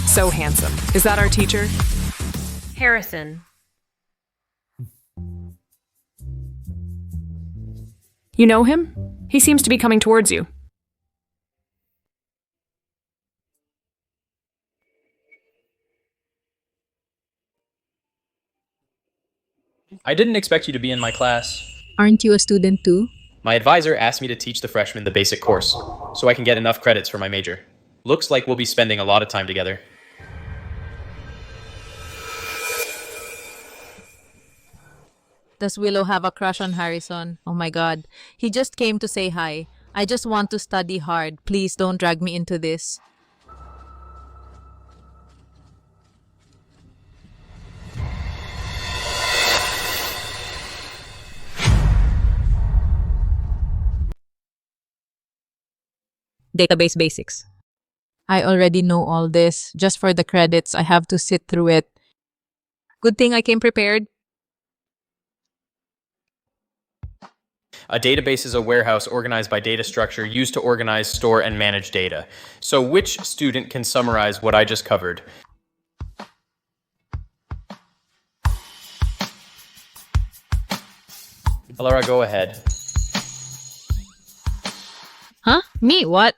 So handsome. Is that our teacher? Harrison. You know him? He seems to be coming towards you. I didn't expect you to be in my class. Aren't you a student too? My advisor asked me to teach the freshmen the basic course, so I can get enough credits for my major. Looks like we'll be spending a lot of time together. Does Willow have a crush on Harrison? Oh my god. He just came to say hi. I just want to study hard. Please don't drag me into this. Database basics. I already know all this. Just for the credits, I have to sit through it. Good thing I came prepared. A database is a warehouse organized by data structure used to organize, store, and manage data. So which student can summarize what I just covered? Elara, go ahead. Huh? Me? What?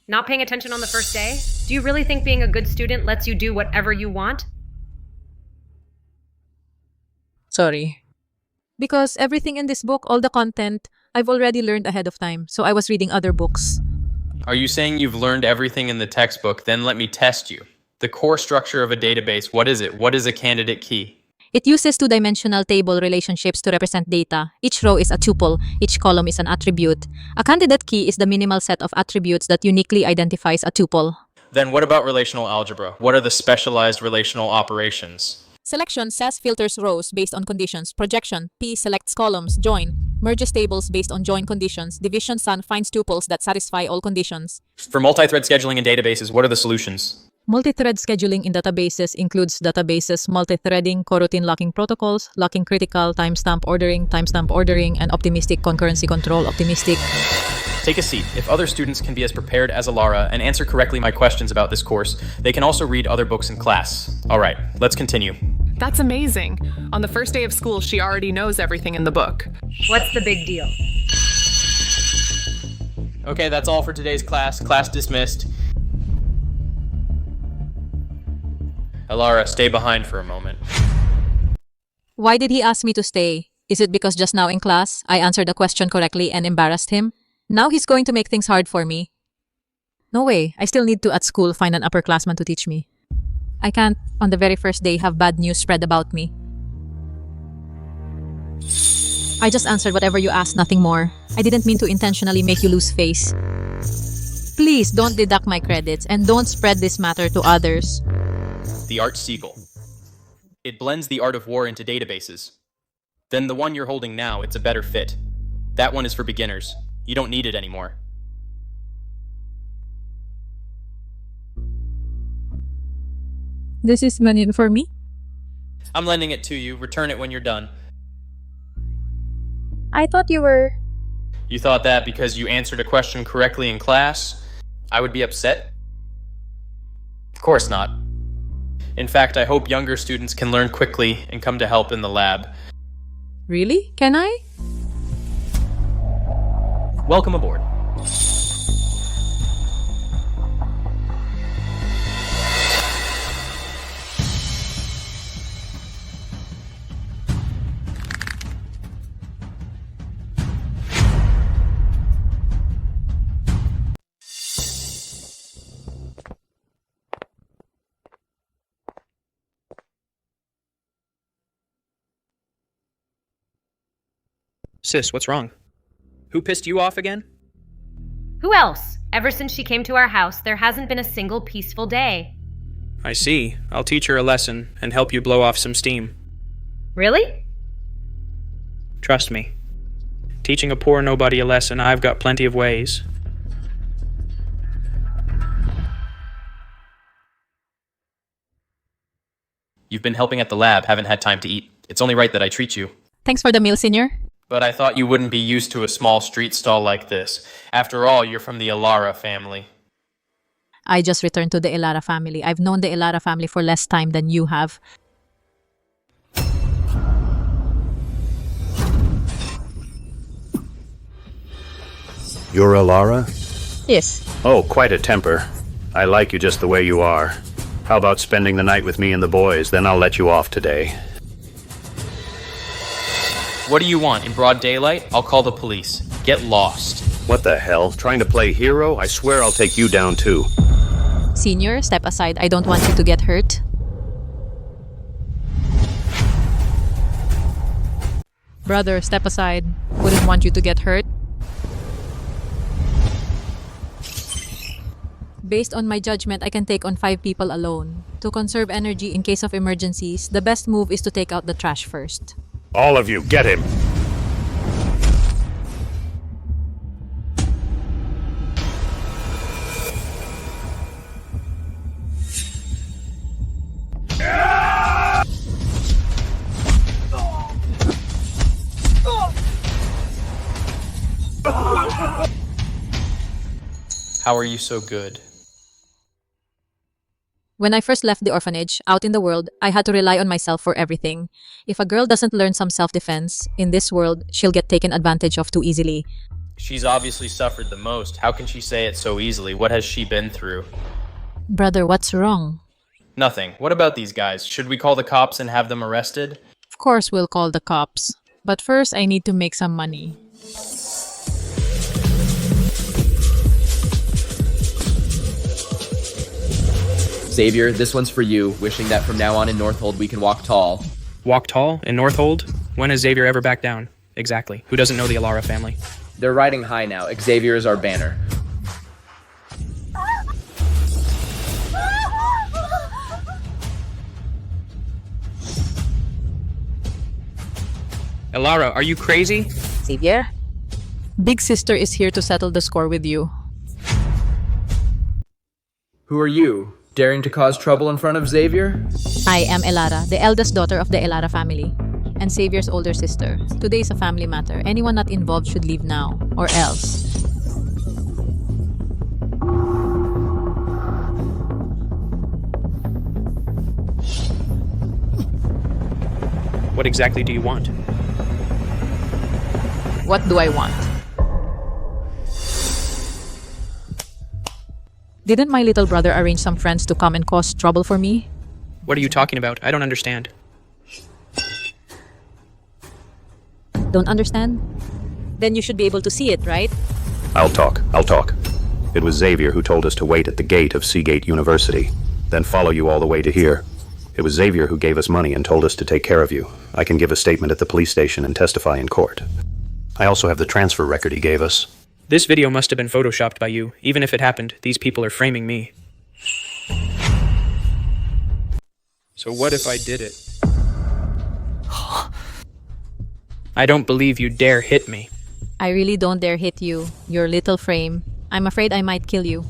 Not paying attention on the first day? Do you really think being a good student lets you do whatever you want? Sorry. Because everything in this book, all the content, I've already learned ahead of time, so I was reading other books. Are you saying you've learned everything in the textbook? Then let me test you. The core structure of a database, what is it? What is a candidate key? It uses two-dimensional table relationships to represent data. Each row is a tuple, each column is an attribute. A candidate key is the minimal set of attributes that uniquely identifies a tuple. Then what about relational algebra? What are the specialized relational operations? Selection says filters rows based on conditions. Projection, P selects columns. Join, merges tables based on join conditions. Division, Sun finds tuples that satisfy all conditions. For multi-thread scheduling in databases, what are the solutions? Multi-thread scheduling in databases includes databases, multi-threading, coroutine locking protocols, locking critical, timestamp ordering, and optimistic concurrency control. Optimistic. Take a seat. If other students can be as prepared as Elara and answer correctly my questions about this course, they can also read other books in class. All right, let's continue. That's amazing. On the first day of school, she already knows everything in the book. What's the big deal? Okay, that's all for today's class. Class dismissed. Elara, stay behind for a moment. Why did he ask me to stay? Is it because just now in class, I answered a question correctly and embarrassed him? Now he's going to make things hard for me. No way, I still need to at school find an upperclassman to teach me. I can't, on the very first day, have bad news spread about me. I just answered whatever you asked, nothing more. I didn't mean to intentionally make you lose face. Please don't deduct my credits and don't spread this matter to others. The Art Siegel. It blends the art of war into databases. Then the one you're holding now, it's a better fit. That one is for beginners. You don't need it anymore. This is money for me? I'm lending it to you. Return it when you're done. I thought you were... You thought that because you answered a question correctly in class, I would be upset? Of course not. In fact, I hope younger students can learn quickly and come to help in the lab. Really? Can I? Welcome aboard. Sis, what's wrong? Who pissed you off again? Who else? Ever since she came to our house, there hasn't been a single peaceful day. I see. I'll teach her a lesson and help you blow off some steam. Really? Trust me. Teaching a poor nobody a lesson, I've got plenty of ways. You've been helping at the lab, haven't had time to eat. It's only right that I treat you. Thanks for the meal, Senior. But I thought you wouldn't be used to a small street stall like this. After all, you're from the Ilara family. I just returned to the Ilara family. I've known the Ilara family for less time than you have. You're Ilara? Yes. Oh, quite a temper. I like you just the way you are. How about spending the night with me and the boys? Then I'll let you off today. What do you want? In broad daylight? I'll call the police. Get lost. What the hell? Trying to play hero? I swear I'll take you down too. Senior, step aside. I don't want you to get hurt. Brother, step aside. Wouldn't want you to get hurt. Based on my judgment, I can take on 5 people alone. To conserve energy in case of emergencies, the best move is to take out the trash first. All of you, get him! How are you so good? When I first left the orphanage, out in the world, I had to rely on myself for everything. If a girl doesn't learn some self-defense, in this world, she'll get taken advantage of too easily. She's obviously suffered the most. How can she say it so easily? What has she been through? Brother, what's wrong? Nothing. What about these guys? Should we call the cops and have them arrested? Of course we'll call the cops. But first, I need to make some money. Xavier, this one's for you, wishing that from now on in Northold we can walk tall. Walk tall in Northold? When has Xavier ever backed down? Exactly. Who doesn't know the Ilara family? They're riding high now. Xavier is our banner. Ilara, are you crazy? Xavier? Big sister is here to settle the score with you. Who are you? Daring to cause trouble in front of Xavier? I am Ilara, the eldest daughter of the Ilara family, and Xavier's older sister. Today is a family matter. Anyone not involved should leave now, or else. What exactly do you want? What do I want? Didn't my little brother arrange some friends to come and cause trouble for me? What are you talking about? I don't understand. Don't understand? Then you should be able to see it, right? I'll talk. It was Xavier who told us to wait at the gate of Seagate University, then follow you all the way to here. It was Xavier who gave us money and told us to take care of you. I can give a statement at the police station and testify in court. I also have the transfer record he gave us. This video must have been photoshopped by you. Even if it happened, these people are framing me. So what if I did it? I don't believe you dare hit me. I really don't dare hit you, your little frame. I'm afraid I might kill you.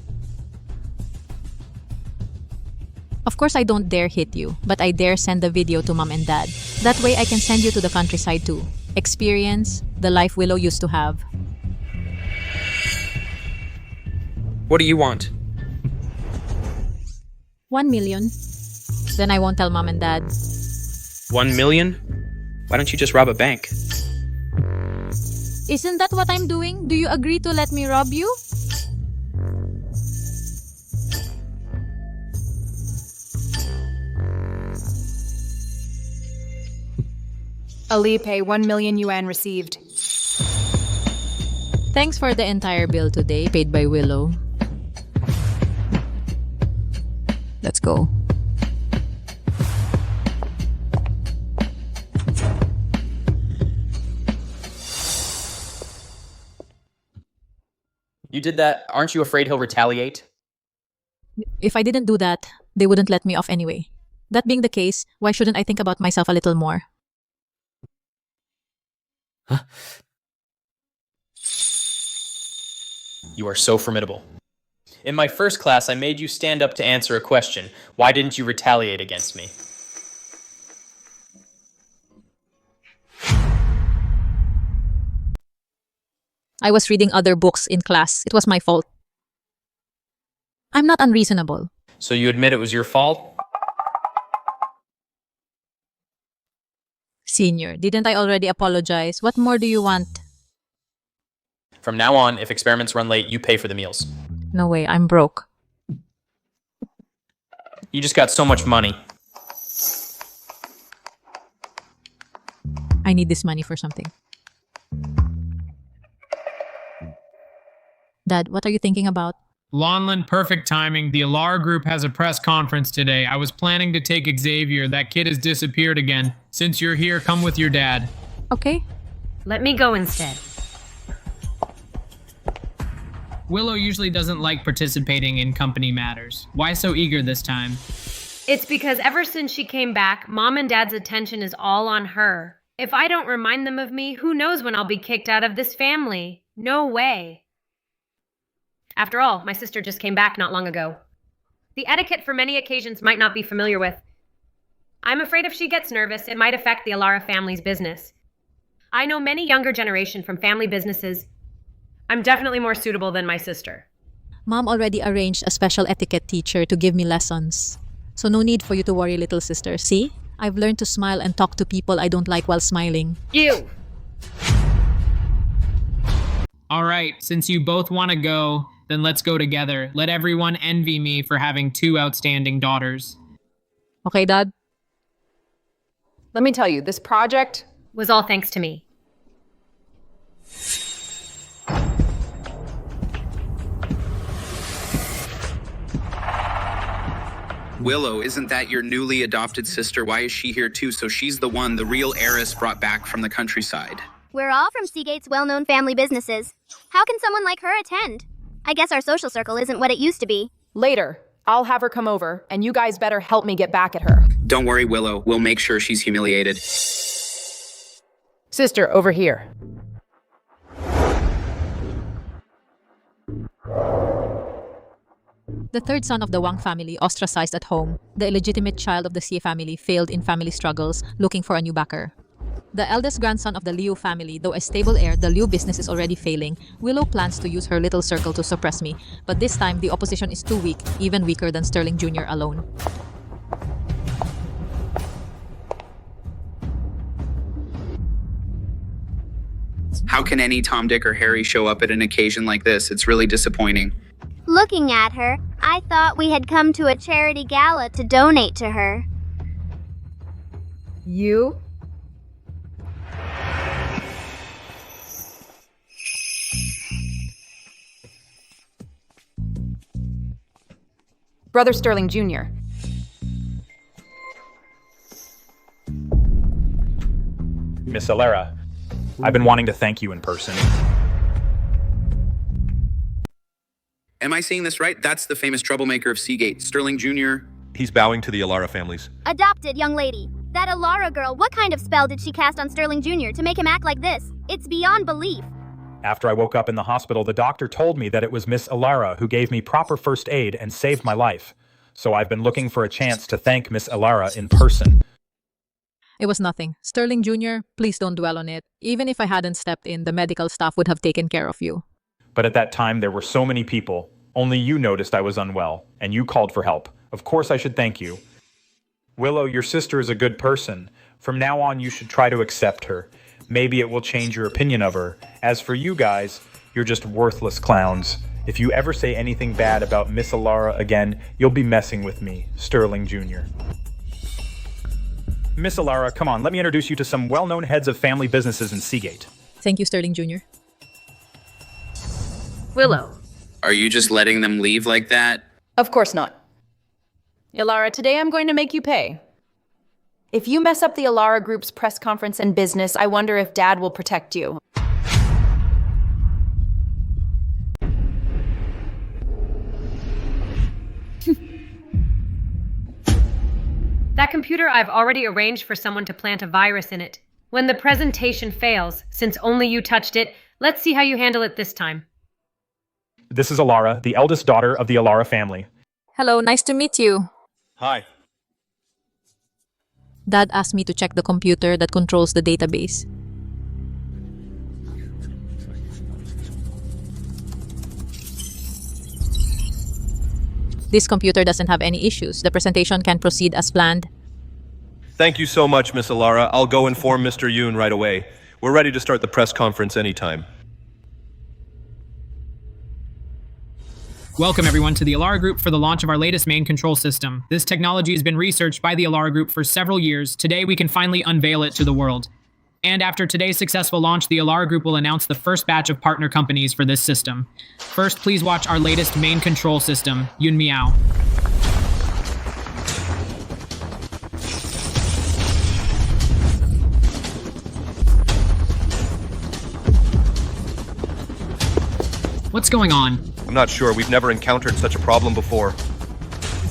Of course I don't dare hit you, but I dare send the video to Mom and Dad. That way I can send you to the countryside too. Experience the life Willow used to have. What do you want? 1 million. Then I won't tell Mom and Dad. 1 million? Why don't you just rob a bank? Isn't that what I'm doing? Do you agree to let me rob you? Alipay, 1 million yuan received. Thanks for the entire bill today, paid by Willow. Let's go. You did that. Aren't you afraid he'll retaliate? If I didn't do that, they wouldn't let me off anyway. That being the case, why shouldn't I think about myself a little more? You are so formidable. In my first class, I made you stand up to answer a question. Why didn't you retaliate against me? I was reading other books in class. It was my fault. I'm not unreasonable. So you admit it was your fault? Senior, didn't I already apologize? What more do you want? From now on, if experiments run late, you pay for the meals. No way, I'm broke. You just got so much money. I need this money for something. Dad, what are you thinking about? Lonlin, perfect timing. The Alara group has a press conference today. I was planning to take Xavier. That kid has disappeared again. Since you're here, come with your dad. Okay. Let me go instead. Willow usually doesn't like participating in company matters. Why so eager this time? It's because ever since she came back, Mom and Dad's attention is all on her. If I don't remind them of me, who knows when I'll be kicked out of this family? No way. After all, my sister just came back not long ago. The etiquette for many occasions might not be familiar with. I'm afraid if she gets nervous, it might affect the Alara family's business. I know many younger generation from family businesses. I'm definitely more suitable than my sister. Mom already arranged a special etiquette teacher to give me lessons. So no need for you to worry, little sister. See? I've learned to smile and talk to people I don't like while smiling. You! All right, since you both want to go, then let's go together. Let everyone envy me for having 2 outstanding daughters. Okay, Dad? Let me tell you, this project was all thanks to me. Willow, isn't that your newly adopted sister? Why is she here too? So she's the one, the real heiress brought back from the countryside. We're all from Seagate's well-known family businesses. How can someone like her attend? I guess our social circle isn't what it used to be. Later, I'll have her come over, and you guys better help me get back at her. Don't worry, Willow. We'll make sure she's humiliated. Sister, over here. The third son of the Wang family ostracized at home. The illegitimate child of the Xie family failed in family struggles, looking for a new backer. The eldest grandson of the Liu family, though a stable heir, the Liu business is already failing. Willow plans to use her little circle to suppress me, but this time the opposition is too weak, even weaker than Sterling Jr. alone. How can any Tom, Dick, or Harry show up at an occasion like this? It's really disappointing. Looking at her, I thought we had come to a charity gala to donate to her. You? Brother Sterling Jr. Miss Alara, I've been wanting to thank you in person. Am I saying this right? That's the famous troublemaker of Seagate, Sterling Jr. He's bowing to the Alara families. Adopted young lady. That Alara girl, what kind of spell did she cast on Sterling Jr. to make him act like this? It's beyond belief. After I woke up in the hospital, the doctor told me that it was Miss Alara who gave me proper first aid and saved my life. So I've been looking for a chance to thank Miss Alara in person. It was nothing. Sterling Jr., please don't dwell on it. Even if I hadn't stepped in, the medical staff would have taken care of you. But at that time, there were so many people. Only you noticed I was unwell, and you called for help. Of course I should thank you. Willow, your sister is a good person. From now on, you should try to accept her. Maybe it will change your opinion of her. As for you guys, you're just worthless clowns. If you ever say anything bad about Miss Alara again, you'll be messing with me, Sterling Jr. Miss Alara, come on, let me introduce you to some well-known heads of family businesses in Seagate. Thank you, Sterling Jr. Willow. Are you just letting them leave like that? Of course not. Alara, today I'm going to make you pay. If you mess up the Alara Group's press conference and business, I wonder if Dad will protect you. That computer I've already arranged for someone to plant a virus in it. When the presentation fails, since only you touched it, let's see how you handle it this time. This is Alara, the eldest daughter of the Alara family. Hello, nice to meet you. Hi. Dad asked me to check the computer that controls the database. This computer doesn't have any issues. The presentation can proceed as planned. Thank you so much, Miss Alara. I'll go inform Mr. Yoon right away. We're ready to start the press conference anytime. Welcome everyone to the Alara Group for the launch of our latest main control system. This technology has been researched by the Alara Group for several years. Today we can finally unveil it to the world. And after today's successful launch, the Alara Group will announce the first batch of partner companies for this system. First, please watch our latest main control system, Yun Miao. What's going on? I'm not sure. We've never encountered such a problem before.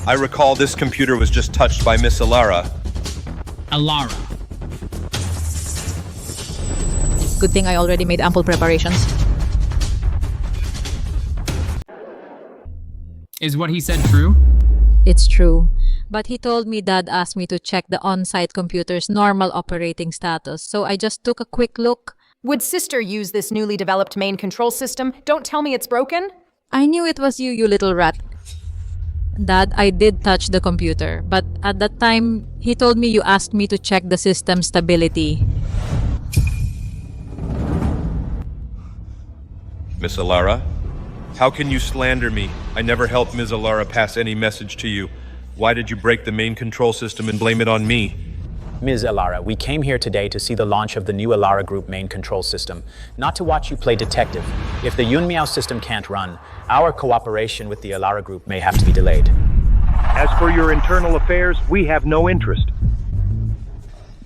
I recall this computer was just touched by Miss Alara. Alara. Good thing I already made ample preparations. Is what he said true? It's true. But he told me Dad asked me to check the on-site computer's normal operating status, so I just took a quick look. Would Sister use this newly developed main control system? Don't tell me it's broken. I knew it was you, you little rat. Dad, I did touch the computer, but at that time, he told me you asked me to check the system stability. Miss Alara? How can you slander me? I never helped Ms. Alara pass any message to you. Why did you break the main control system and blame it on me? Ms. Alara, we came here today to see the launch of the new Alara Group main control system, not to watch you play detective. If the Yun Miao system can't run, our cooperation with the Alara Group may have to be delayed. As for your internal affairs, we have no interest.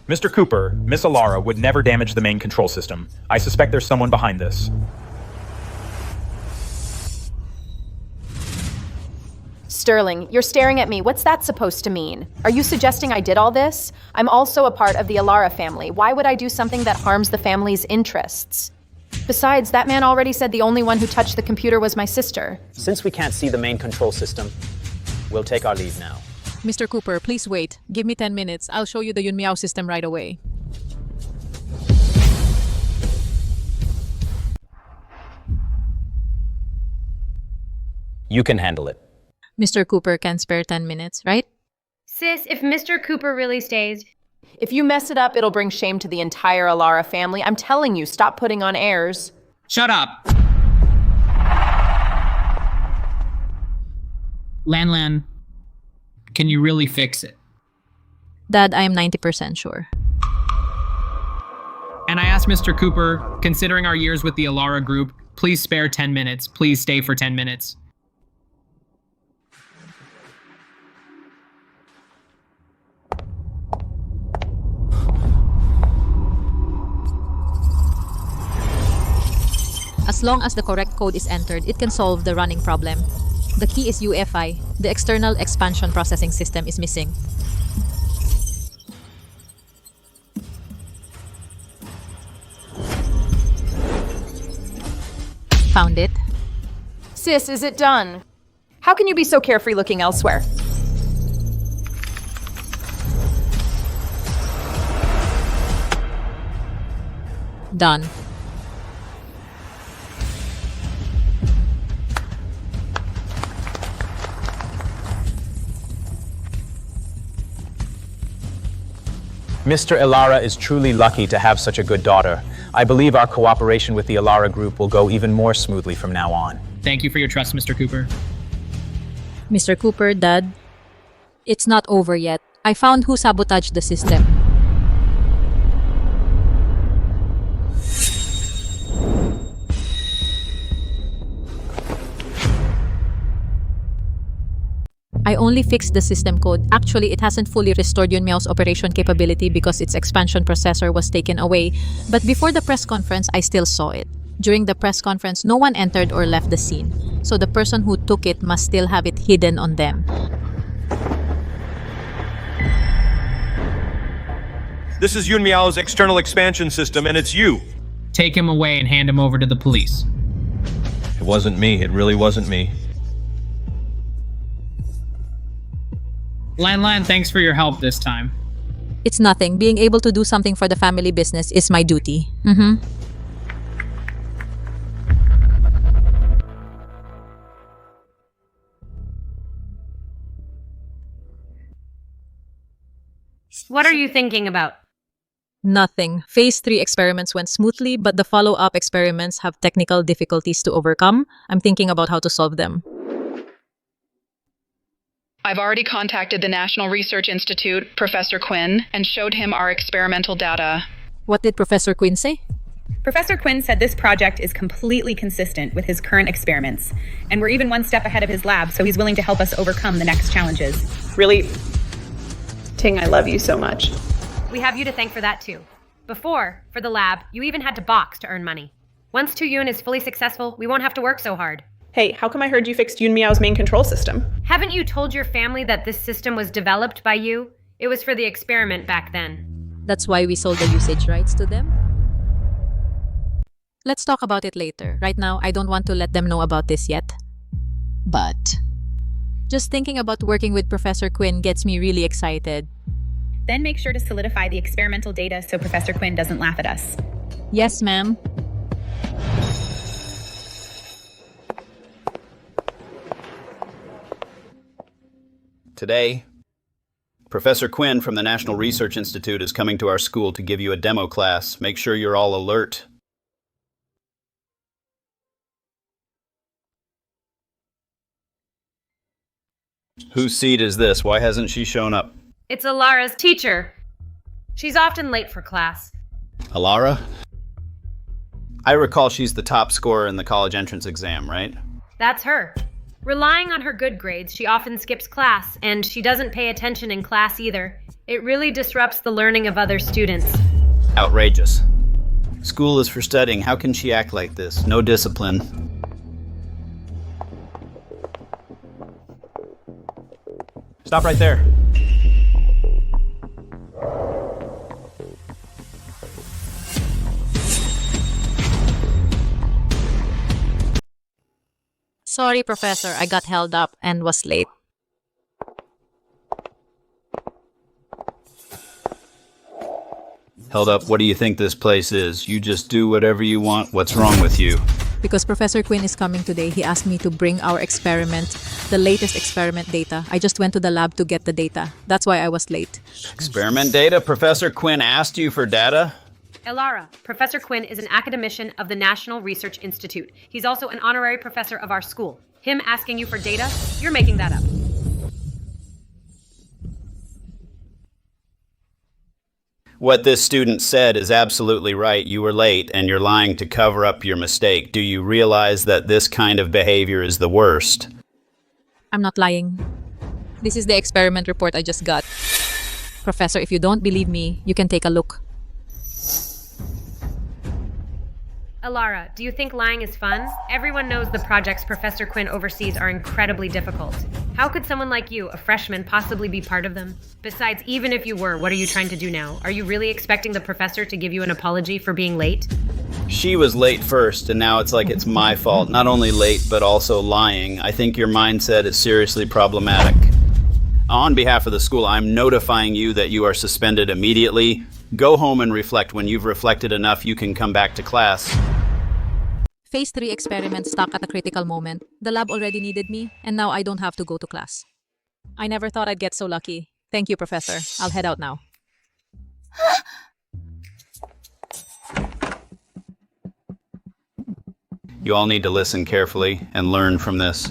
Mr. Cooper, Miss Alara would never damage the main control system. I suspect there's someone behind this. Sterling, you're staring at me. What's that supposed to mean? Are you suggesting I did all this? I'm also a part of the Alara family. Why would I do something that harms the family's interests? Besides, that man already said the only one who touched the computer was my sister. Since we can't see the main control system, we'll take our leave now. Mr. Cooper, please wait. Give me 10 minutes. I'll show you the Yun Miao system right away. You can handle it. Mr. Cooper can spare 10 minutes, right? Sis, if Mr. Cooper really stays... If you mess it up, it'll bring shame to the entire Alara family. I'm telling you, stop putting on airs. Shut up! Lan, can you really fix it? Dad, I am 90% sure. And I asked Mr. Cooper, considering our years with the Alara Group, please spare 10 minutes. Please stay for 10 minutes. As long as the correct code is entered, it can solve the running problem. The key is UFI. The external expansion processing system is missing. Found it. Sis, is it done? How can you be so carefree looking elsewhere? Done. Mr. Alara is truly lucky to have such a good daughter. I believe our cooperation with the Alara Group will go even more smoothly from now on. Thank you for your trust, Mr. Cooper. Mr. Cooper, Dad, it's not over yet. I found who sabotaged the system. I only fixed the system code. Actually, it hasn't fully restored Yun Miao's operation capability because its expansion processor was taken away. But before the press conference, I still saw it. During the press conference, no one entered or left the scene. So the person who took it must still have it hidden on them. This is Yun Miao's external expansion system, and it's you. Take him away and hand him over to the police. It wasn't me. It really wasn't me. Lan Lan, thanks for your help this time. It's nothing. Being able to do something for the family business is my duty. What are you thinking about? Nothing. Phase 3 experiments went smoothly, but the follow-up experiments have technical difficulties to overcome. I'm thinking about how to solve them. I've already contacted the National Research Institute, Professor Quinn, and showed him our experimental data. What did Professor Quinn say? Professor Quinn said this project is completely consistent with his current experiments, and we're even one step ahead of his lab, so he's willing to help us overcome the next challenges. Really, Ting, I love you so much. We have you to thank for that too. Before, for the lab, you even had to box to earn money. Once Tu Yun is fully successful, we won't have to work so hard. Hey, how come I heard you fixed Yun Miao's main control system? Haven't you told your family that this system was developed by you? It was for the experiment back then. That's why we sold the usage rights to them. Let's talk about it later. Right now, I don't want to let them know about this yet. But just thinking about working with Professor Quinn gets me really excited. Then make sure to solidify the experimental data so Professor Quinn doesn't laugh at us. Yes, ma'am. Today, Professor Quinn from the National Research Institute is coming to our school to give you a demo class. Make sure you're all alert. Whose seat is this? Why hasn't she shown up? It's Alara's teacher. She's often late for class. Alara? I recall she's the top scorer in the college entrance exam, right? That's her. Relying on her good grades, she often skips class, and she doesn't pay attention in class either. It really disrupts the learning of other students. Outrageous. School is for studying. How can she act like this? No discipline. Stop right there. Sorry, Professor. I got held up and was late. Held up, what do you think this place is? You just do whatever you want. What's wrong with you? Because Professor Quinn is coming today, he asked me to bring our experiment, the latest experiment data. I just went to the lab to get the data. That's why I was late. Experiment data? Professor Quinn asked you for data? Elara, Professor Quinn is an academician of the National Research Institute. He's also an honorary professor of our school. Him asking you for data? You're making that up. What this student said is absolutely right. You were late and you're lying to cover up your mistake. Do you realize that this kind of behavior is the worst? I'm not lying. This is the experiment report I just got. Professor, if you don't believe me, you can take a look. Alara, do you think lying is fun? Everyone knows the projects Professor Quinn oversees are incredibly difficult. How could someone like you, a freshman, possibly be part of them? Besides, even if you were, what are you trying to do now? Are you really expecting the professor to give you an apology for being late? She was late first, and now it's like it's my fault. Not only late, but also lying. I think your mindset is seriously problematic. On behalf of the school, I'm notifying you that you are suspended immediately. Go home and reflect. When you've reflected enough, you can come back to class. Phase 3 experiment stuck at a critical moment. The lab already needed me, and now I don't have to go to class. I never thought I'd get so lucky. Thank you, Professor. I'll head out now. You all need to listen carefully and learn from this.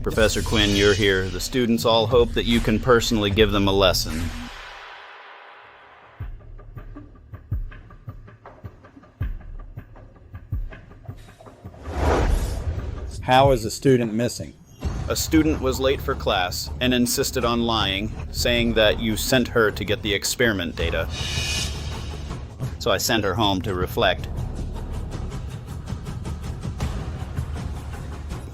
Professor Quinn, you're here. The students all hope that you can personally give them a lesson. How is a student missing? A student was late for class and insisted on lying, saying that you sent her to get the experiment data. So I sent her home to reflect.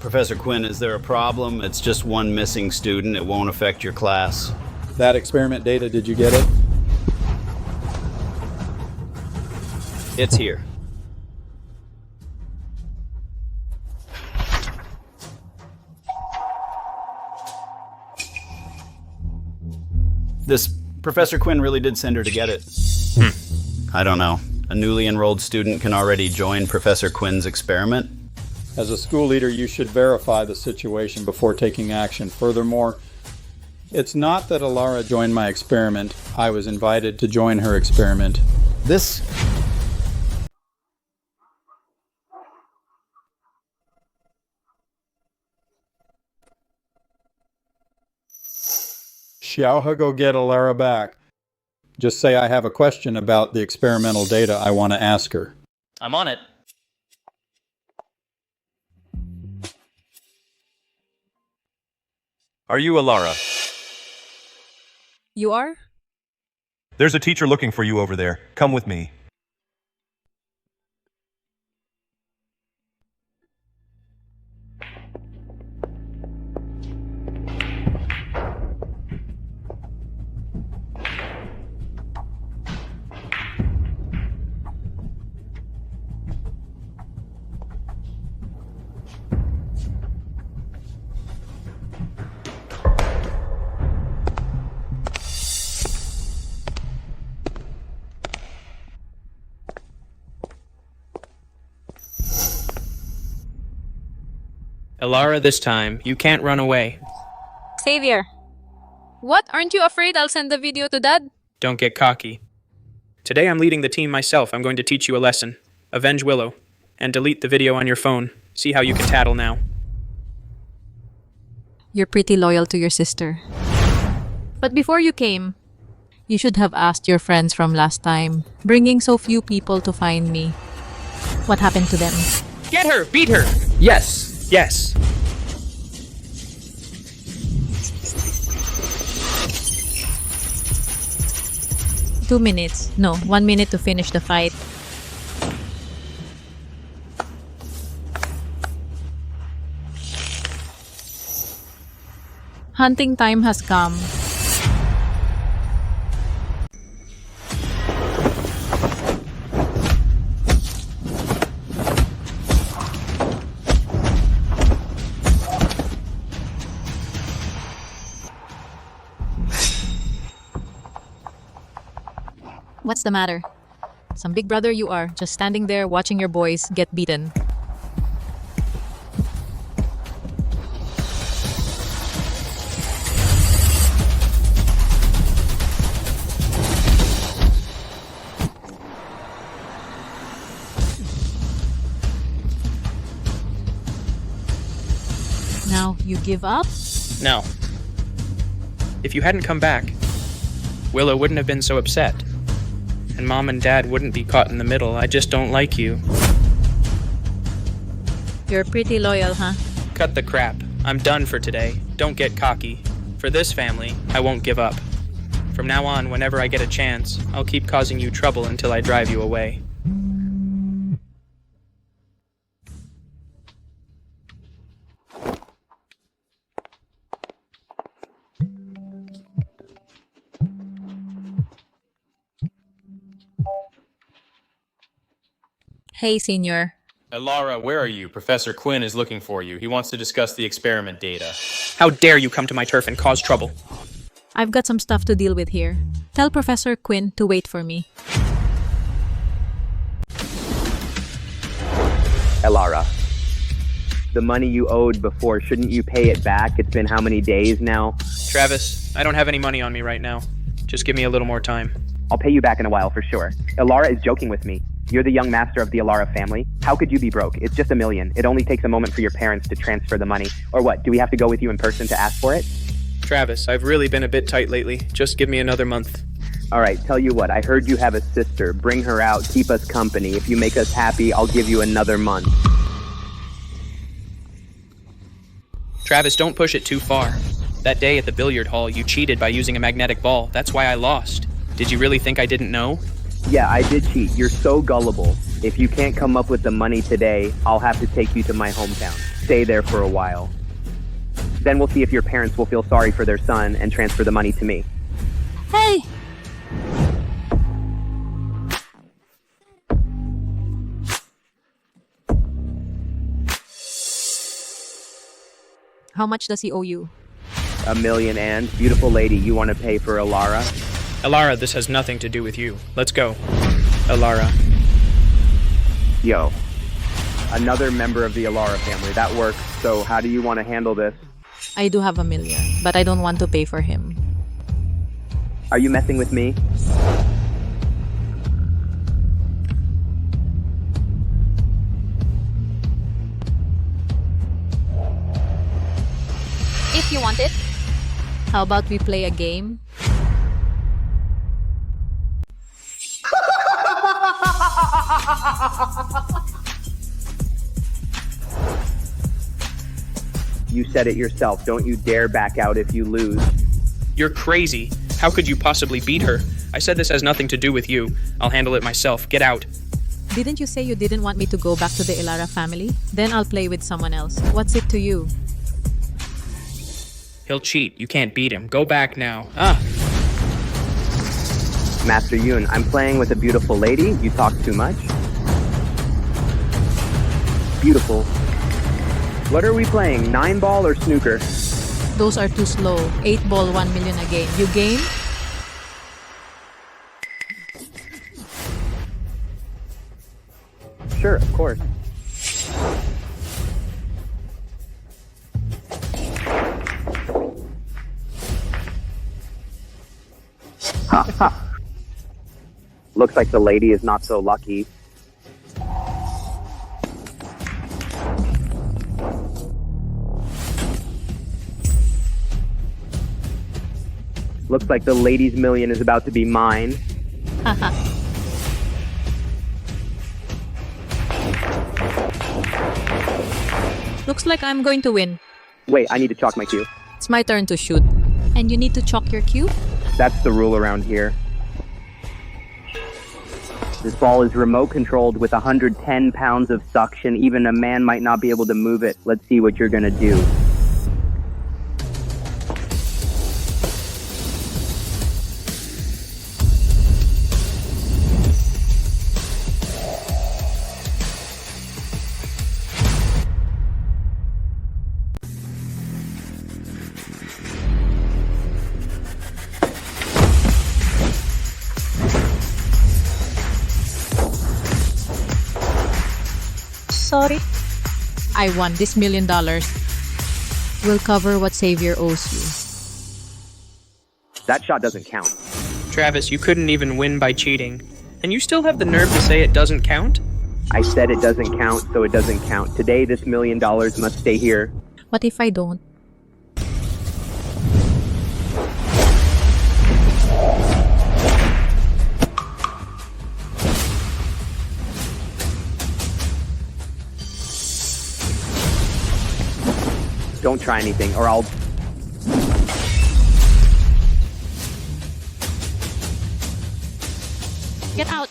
Professor Quinn, is there a problem? It's just one missing student. It won't affect your class. That experiment data, did you get it? It's here. This Professor Quinn really did send her to get it. I don't know. A newly enrolled student can already join Professor Quinn's experiment. As a school leader, you should verify the situation before taking action. Furthermore, it's not that Alara joined my experiment. I was invited to join her experiment. This... Xiaohe, go get Alara back. Just say I have a question about the experimental data I want to ask her. I'm on it. Are you Alara? You are? There's a teacher looking for you over there. Come with me. Alara, this time, you can't run away. Xavier. What? Aren't you afraid I'll send the video to Dad? Don't get cocky. Today I'm leading the team myself. I'm going to teach you a lesson. Avenge Willow. And delete the video on your phone. See how you can tattle now. You're pretty loyal to your sister. But before you came, you should have asked your friends from last time, bringing so few people to find me. What happened to them? Get her! Beat her! Yes! Yes. Two minutes. No, 1 minute to finish the fight. Hunting time has come. What's the matter? Some big brother you are, just standing there watching your boys get beaten. Now you give up? No. If you hadn't come back, Willow wouldn't have been so upset. And Mom and Dad wouldn't be caught in the middle. I just don't like you. You're pretty loyal, huh? Cut the crap. I'm done for today. Don't get cocky. For this family, I won't give up. From now on, whenever I get a chance, I'll keep causing you trouble until I drive you away. Hey, Senior. Alara, where are you? Professor Quinn is looking for you. He wants to discuss the experiment data. How dare you come to my turf and cause trouble? I've got some stuff to deal with here. Tell Professor Quinn to wait for me. Alara, the money you owed before, shouldn't you pay it back? It's been how many days now? Travis, I don't have any money on me right now. Just give me a little more time. I'll pay you back in a while for sure. Alara is joking with me. You're the young master of the Alara family. How could you be broke? It's just $1 million. It only takes a moment for your parents to transfer the money. Or what, do we have to go with you in person to ask for it? Travis, I've really been a bit tight lately. Just give me another month. All right, tell you what, I heard you have a sister. Bring her out, keep us company. If you make us happy, I'll give you another month. Travis, don't push it too far. That day at the billiard hall, you cheated by using a magnetic ball. That's why I lost. Did you really think I didn't know? Yeah, I did cheat. You're so gullible. If you can't come up with the money today, I'll have to take you to my hometown. Stay there for a while. Then we'll see if your parents will feel sorry for their son and transfer the money to me. Hey! How much does he owe you? $1 million and, beautiful lady, you want to pay for Alara? Alara, this has nothing to do with you. Let's go. Alara. Yo. Another member of the Alara family. That works. So how do you want to handle this? I do have $1 million, but I don't want to pay for him. Are you messing with me? If you want it. How about we play a game? You said it yourself. Don't you dare back out if you lose. You're crazy. How could you possibly beat her? I said this has nothing to do with you. I'll handle it myself. Get out. Didn't you say you didn't want me to go back to the Ilara family? Then I'll play with someone else. What's it to you? He'll cheat. You can't beat him. Go back now. Ah! Master Yoon, I'm playing with a beautiful lady. You talk too much. Beautiful. What are we playing? 9-ball or snooker? Those are too slow. 8-ball, 1 million a game. You game? Sure, of course. Ha ha. Looks like the lady is not so lucky. Looks like the lady's million is about to be mine. Haha. Looks like I'm going to win. Wait, I need to chalk my cue. It's my turn to shoot. And you need to chalk your cue? That's the rule around here. This ball is remote controlled with 110 pounds of suction. Even a man might not be able to move it. Let's see what you're gonna do. Sorry. I won. This $1 million will cover what Xavier owes you. That shot doesn't count. Travis, you couldn't even win by cheating. And you still have the nerve to say it doesn't count? I said it doesn't count, so it doesn't count. Today, this $1 million must stay here. What if I don't? Don't try anything, or I'll... Get out!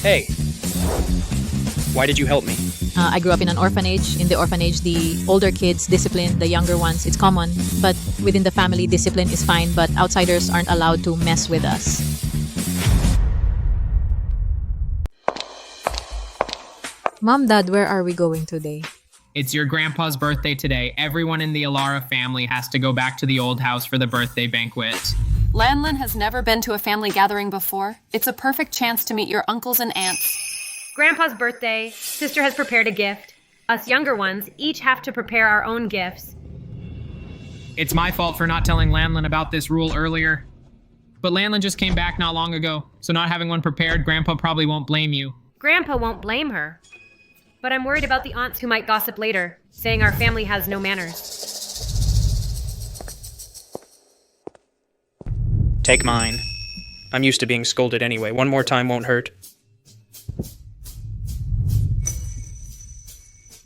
Hey! Why did you help me? I grew up in an orphanage. In the orphanage, the older kids discipline the younger ones. It's common. But within the family, discipline is fine, but outsiders aren't allowed to mess with us. Mom, Dad, where are we going today? It's your grandpa's birthday today. Everyone in the Alara family has to go back to the old house for the birthday banquet. Lanlin has never been to a family gathering before. It's a perfect chance to meet your uncles and aunts. Grandpa's birthday. Sister has prepared a gift. Us younger ones each have to prepare our own gifts. It's my fault for not telling Lanlin about this rule earlier. But Lanlin just came back not long ago, so not having one prepared, Grandpa probably won't blame you. Grandpa won't blame her. But I'm worried about the aunts who might gossip later, saying our family has no manners. Take mine. I'm used to being scolded anyway. One more time won't hurt.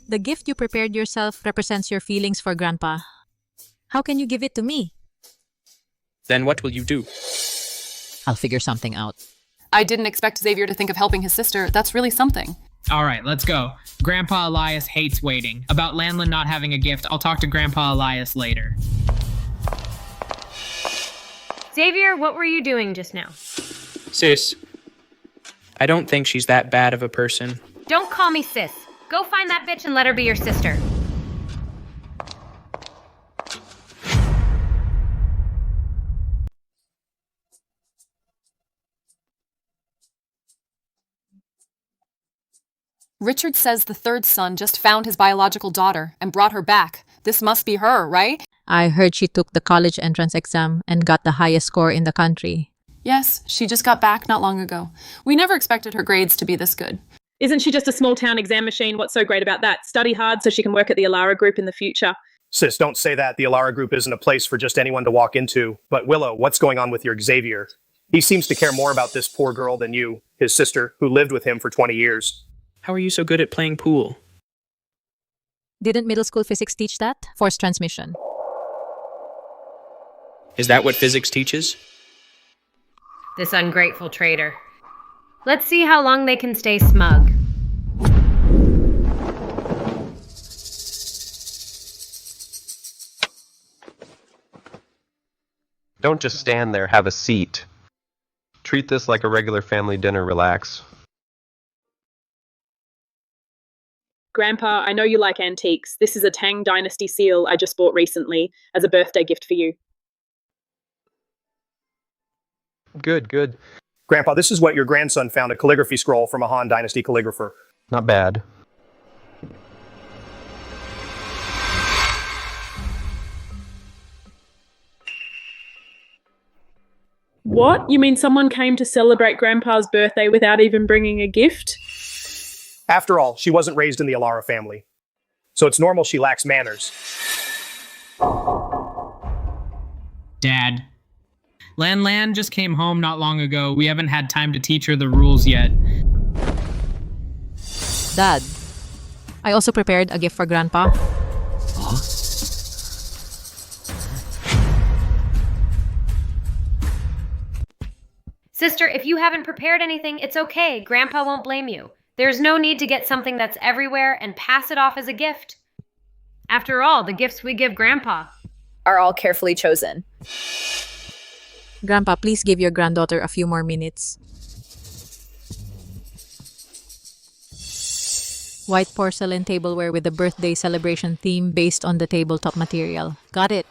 The gift you prepared yourself represents your feelings for Grandpa. How can you give it to me? Then what will you do? I'll figure something out. I didn't expect Xavier to think of helping his sister. That's really something. All right, let's go. Grandpa Elias hates waiting. About Landlin not having a gift, I'll talk to Grandpa Elias later. Xavier, what were you doing just now? Sis, I don't think she's that bad of a person. Don't call me sis. Go find that bitch and let her be your sister. Richard says the third son just found his biological daughter and brought her back. This must be her, right? I heard she took the college entrance exam and got the highest score in the country. Yes, she just got back not long ago. We never expected her grades to be this good. Isn't she just a small-town exam machine? What's so great about that? Study hard so she can work at the Alara Group in the future. Sis, don't say that. The Alara Group isn't a place for just anyone to walk into. But Willow, what's going on with your Xavier? He seems to care more about this poor girl than you, his sister, who lived with him for 20 years. How are you so good at playing pool? Didn't middle school physics teach that? Force transmission. Is that what physics teaches? This ungrateful traitor. Let's see how long they can stay smug. Don't just stand there, have a seat. Treat this like a regular family dinner, relax. Grandpa, I know you like antiques. This is a Tang Dynasty seal I just bought recently as a birthday gift for you. Good, good. Grandpa, this is what your grandson found, a calligraphy scroll from a Han Dynasty calligrapher. Not bad. What? You mean someone came to celebrate Grandpa's birthday without even bringing a gift? After all, she wasn't raised in the Alara family. So it's normal she lacks manners. Dad. Lan just came home not long ago. We haven't had time to teach her the rules yet. Dad, I also prepared a gift for Grandpa. Huh? Sister, if you haven't prepared anything, it's okay. Grandpa won't blame you. There's no need to get something that's everywhere and pass it off as a gift. After all, the gifts we give Grandpa are all carefully chosen. Grandpa, please give your granddaughter a few more minutes. White porcelain tableware with a birthday celebration theme based on the tabletop material. Got it.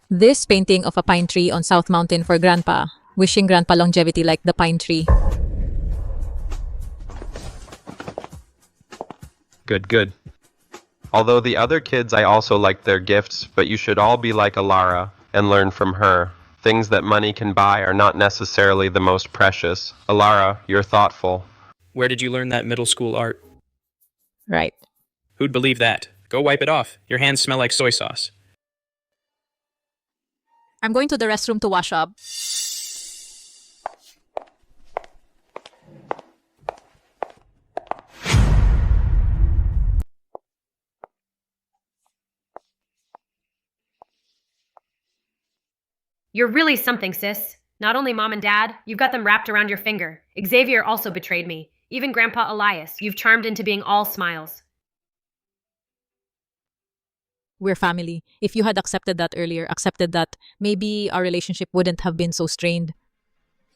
This painting of a pine tree on South Mountain for Grandpa, wishing Grandpa longevity like the pine tree. Good, good. Although the other kids I also liked their gifts, but you should all be like Alara and learn from her. Things that money can buy are not necessarily the most precious. Alara, you're thoughtful. Where did you learn that middle school art? Right. Who'd believe that? Go wipe it off. Your hands smell like soy sauce. I'm going to the restroom to wash up. You're really something, sis. Not only Mom and Dad, you've got them wrapped around your finger. Xavier also betrayed me. Even Grandpa Elias, you've charmed into being all smiles. We're family. If you had accepted that earlier, accepted that, maybe our relationship wouldn't have been so strained.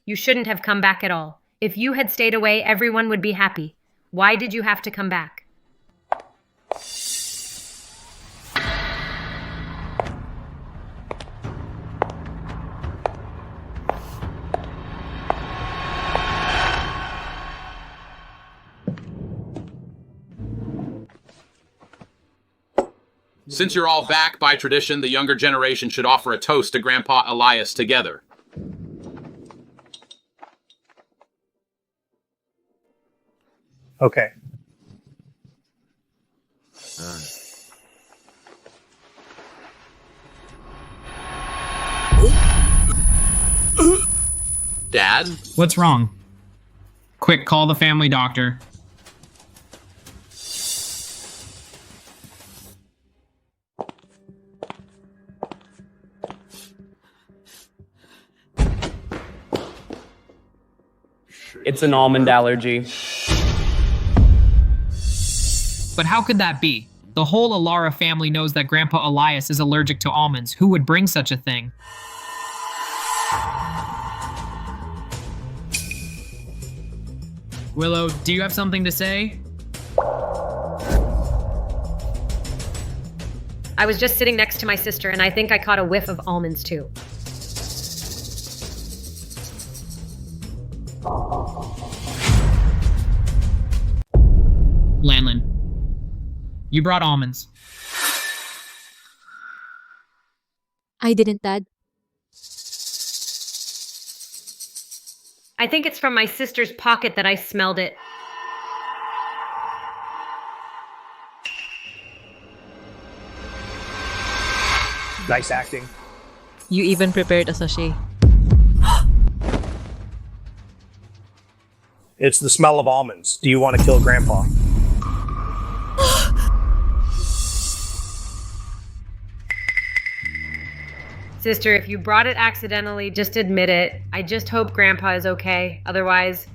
You shouldn't have come back at all. If you had stayed away, everyone would be happy. Why did you have to come back? Since you're all back, by tradition, the younger generation should offer a toast to Grandpa Elias together. Okay. Dad? What's wrong? Quick, call the family doctor. It's an almond allergy. But how could that be? The whole Alara family knows that Grandpa Elias is allergic to almonds. Who would bring such a thing? Willow, do you have something to say? I was just sitting next to my sister, and I think I caught a whiff of almonds too. Lanlin, you brought almonds. I didn't, Dad. I think it's from my sister's pocket that I smelled it. Nice acting. You even prepared a sachet. It's the smell of almonds. Do you want to kill Grandpa? Sister, if you brought it accidentally, just admit it. I just hope Grandpa is okay. Otherwise...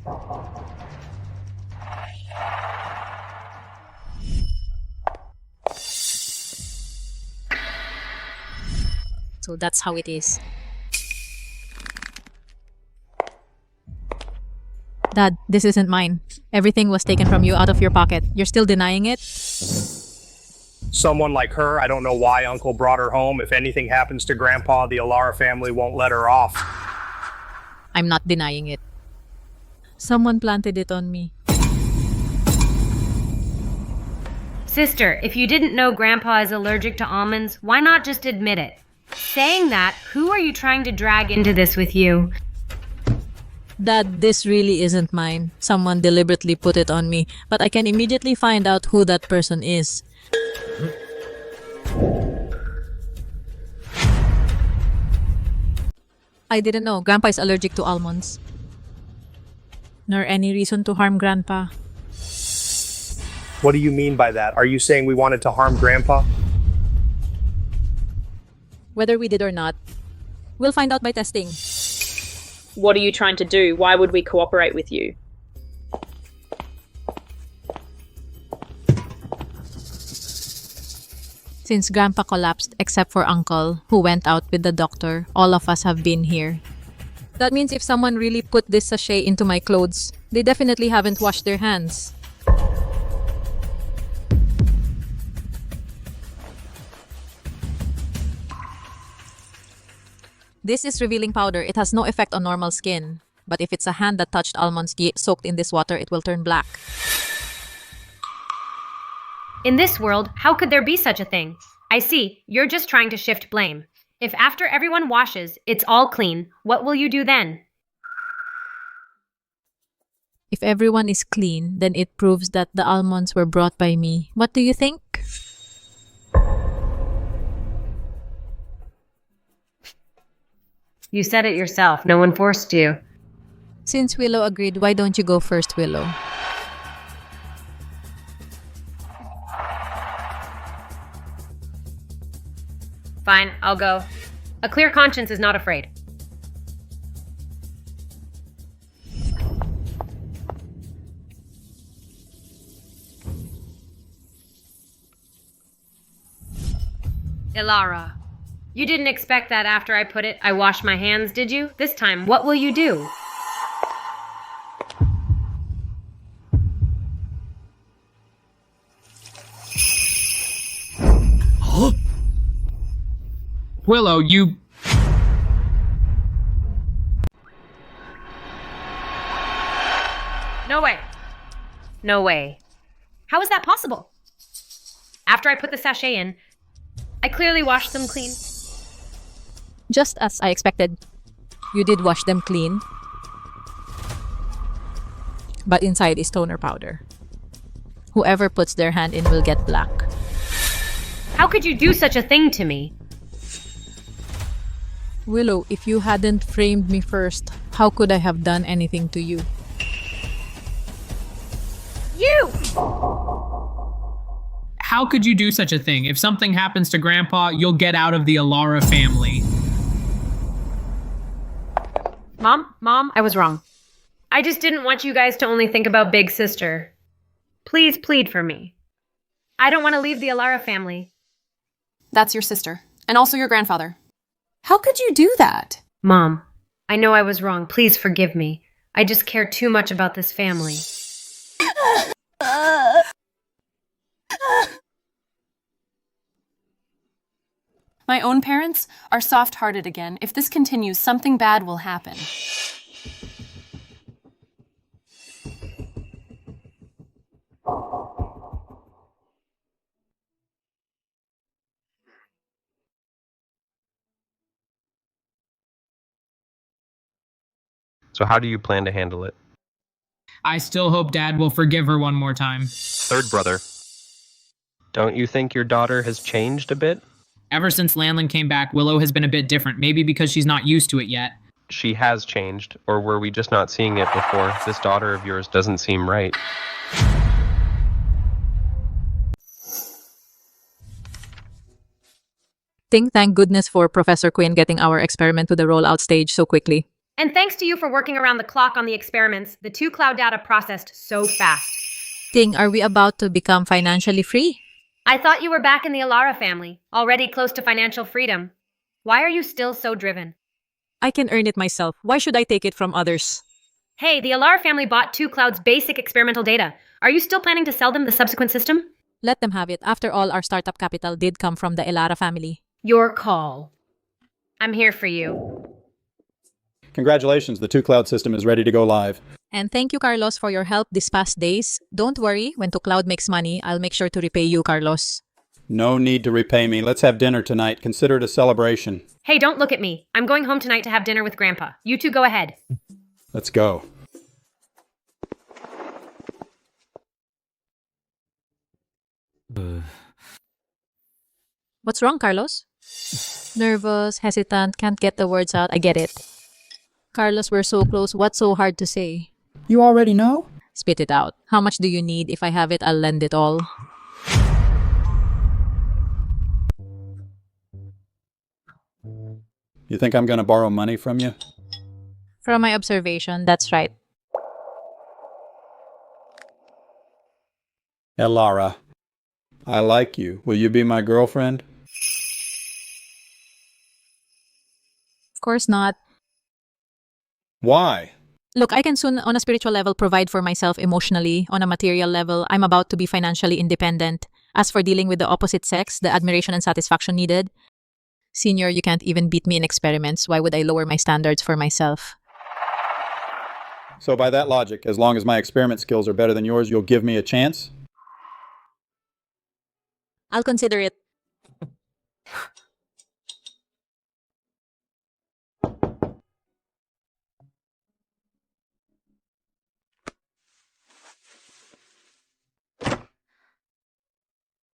So that's how it is. Dad, this isn't mine. Everything was taken from you out of your pocket. You're still denying it? Someone like her, I don't know why Uncle brought her home. If anything happens to Grandpa, the Alara family won't let her off. I'm not denying it. Someone planted it on me. Sister, if you didn't know Grandpa is allergic to almonds, why not just admit it? Saying that, who are you trying to drag into this with you? Dad, this really isn't mine. Someone deliberately put it on me, but I can immediately find out who that person is. I didn't know Grandpa is allergic to almonds. Nor any reason to harm Grandpa. What do you mean by that? Are you saying we wanted to harm Grandpa? Whether we did or not, we'll find out by testing. What are you trying to do? Why would we cooperate with you? Since Grandpa collapsed, except for Uncle, who went out with the doctor, all of us have been here. That means if someone really put this sachet into my clothes, they definitely haven't washed their hands. This is revealing powder. It has no effect on normal skin. But if it's a hand that touched almonds soaked in this water, it will turn black. In this world, how could there be such a thing? I see, you're just trying to shift blame. If after everyone washes, it's all clean, what will you do then? If everyone is clean, then it proves that the almonds were brought by me. What do you think? You said it yourself. No one forced you. Since Willow agreed, why don't you go first, Willow? Fine, I'll go. A clear conscience is not afraid. Ilara, you didn't expect that after I put it, I washed my hands, did you? This time, what will you do? Willow, you... No way. No way. How is that possible? After I put the sachet in, I clearly washed them clean. Just as I expected. You did wash them clean. But inside is toner powder. Whoever puts their hand in will get black. How could you do such a thing to me? Willow, if you hadn't framed me first, how could I have done anything to you? You! How could you do such a thing? If something happens to Grandpa, you'll get out of the Alara family. Mom, I was wrong. I just didn't want you guys to only think about Big Sister. Please plead for me. I don't want to leave the Alara family. That's your sister, and also your grandfather. How could you do that? Mom, I know I was wrong. Please forgive me. I just care too much about this family. My own parents are soft-hearted again. If this continues, something bad will happen. So how do you plan to handle it? I still hope Dad will forgive her one more time. Third brother. Don't you think your daughter has changed a bit? Ever since Lanlin came back, Willow has been a bit different, maybe because she's not used to it yet. She has changed, or were we just not seeing it before? This daughter of yours doesn't seem right. Thank goodness for Professor Quinn getting our experiment to the rollout stage so quickly. And thanks to you for working around the clock on the experiments, the 2 cloud data processed so fast. Are we about to become financially free? I thought you were back in the Alara family, already close to financial freedom. Why are you still so driven? I can earn it myself. Why should I take it from others? Hey, the Alara family bought 2 Cloud's basic experimental data. Are you still planning to sell them the subsequent system? Let them have it. After all, our startup capital did come from the Elara family. Your call. I'm here for you. Congratulations, the 2Cloud system is ready to go live. And thank you, Carlos, for your help these past days. Don't worry, when 2Cloud makes money, I'll make sure to repay you, Carlos. No need to repay me. Let's have dinner tonight. Consider it a celebration. Hey, don't look at me. I'm going home tonight to have dinner with Grandpa. You two go ahead. Let's go. What's wrong, Carlos? Nervous, hesitant, can't get the words out. I get it. Carlos, we're so close. What's so hard to say? You already know? Spit it out. How much do you need? If I have it, I'll lend it all. You think I'm going to borrow money from you? From my observation, that's right. Elara, I like you. Will you be my girlfriend? Of course not. Why? Look, I can soon, on a spiritual level, provide for myself emotionally. On a material level, I'm about to be financially independent. As for dealing with the opposite sex, the admiration and satisfaction needed, Senior, you can't even beat me in experiments. Why would I lower my standards for myself? So by that logic, as long as my experiment skills are better than yours, you'll give me a chance? I'll consider it.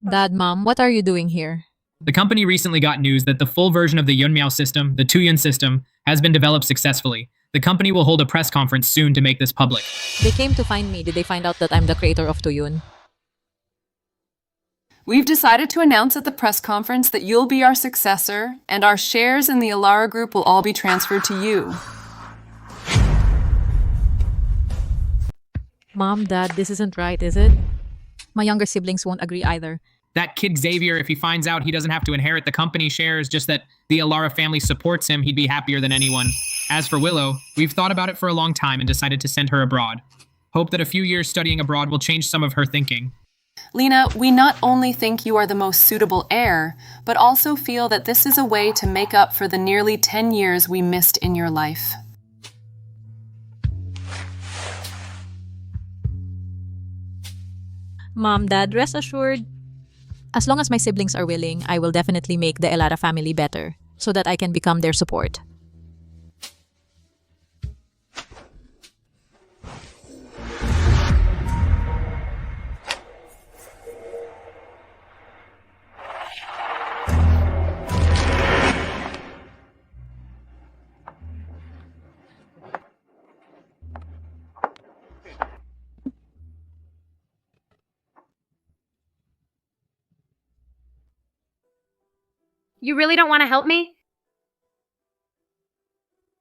Dad, Mom, what are you doing here? The company recently got news that the full version of the Yunmiao system, the Tuyun system, has been developed successfully. The company will hold a press conference soon to make this public. They came to find me. Did they find out that I'm the creator of Tuyun? We've decided to announce at the press conference that you'll be our successor, and our shares in the Alara Group will all be transferred to you. Mom, Dad, this isn't right, is it? My younger siblings won't agree either. That kid Xavier, if he finds out he doesn't have to inherit the company shares, just that the Alara family supports him, he'd be happier than anyone. As for Willow, we've thought about it for a long time and decided to send her abroad. Hope that a few years studying abroad will change some of her thinking. Lena, we not only think you are the most suitable heir, but also feel that this is a way to make up for the nearly 10 years we missed in your life. Mom, Dad, rest assured, as long as my siblings are willing, I will definitely make the Elara family better so that I can become their support. You really don't want to help me?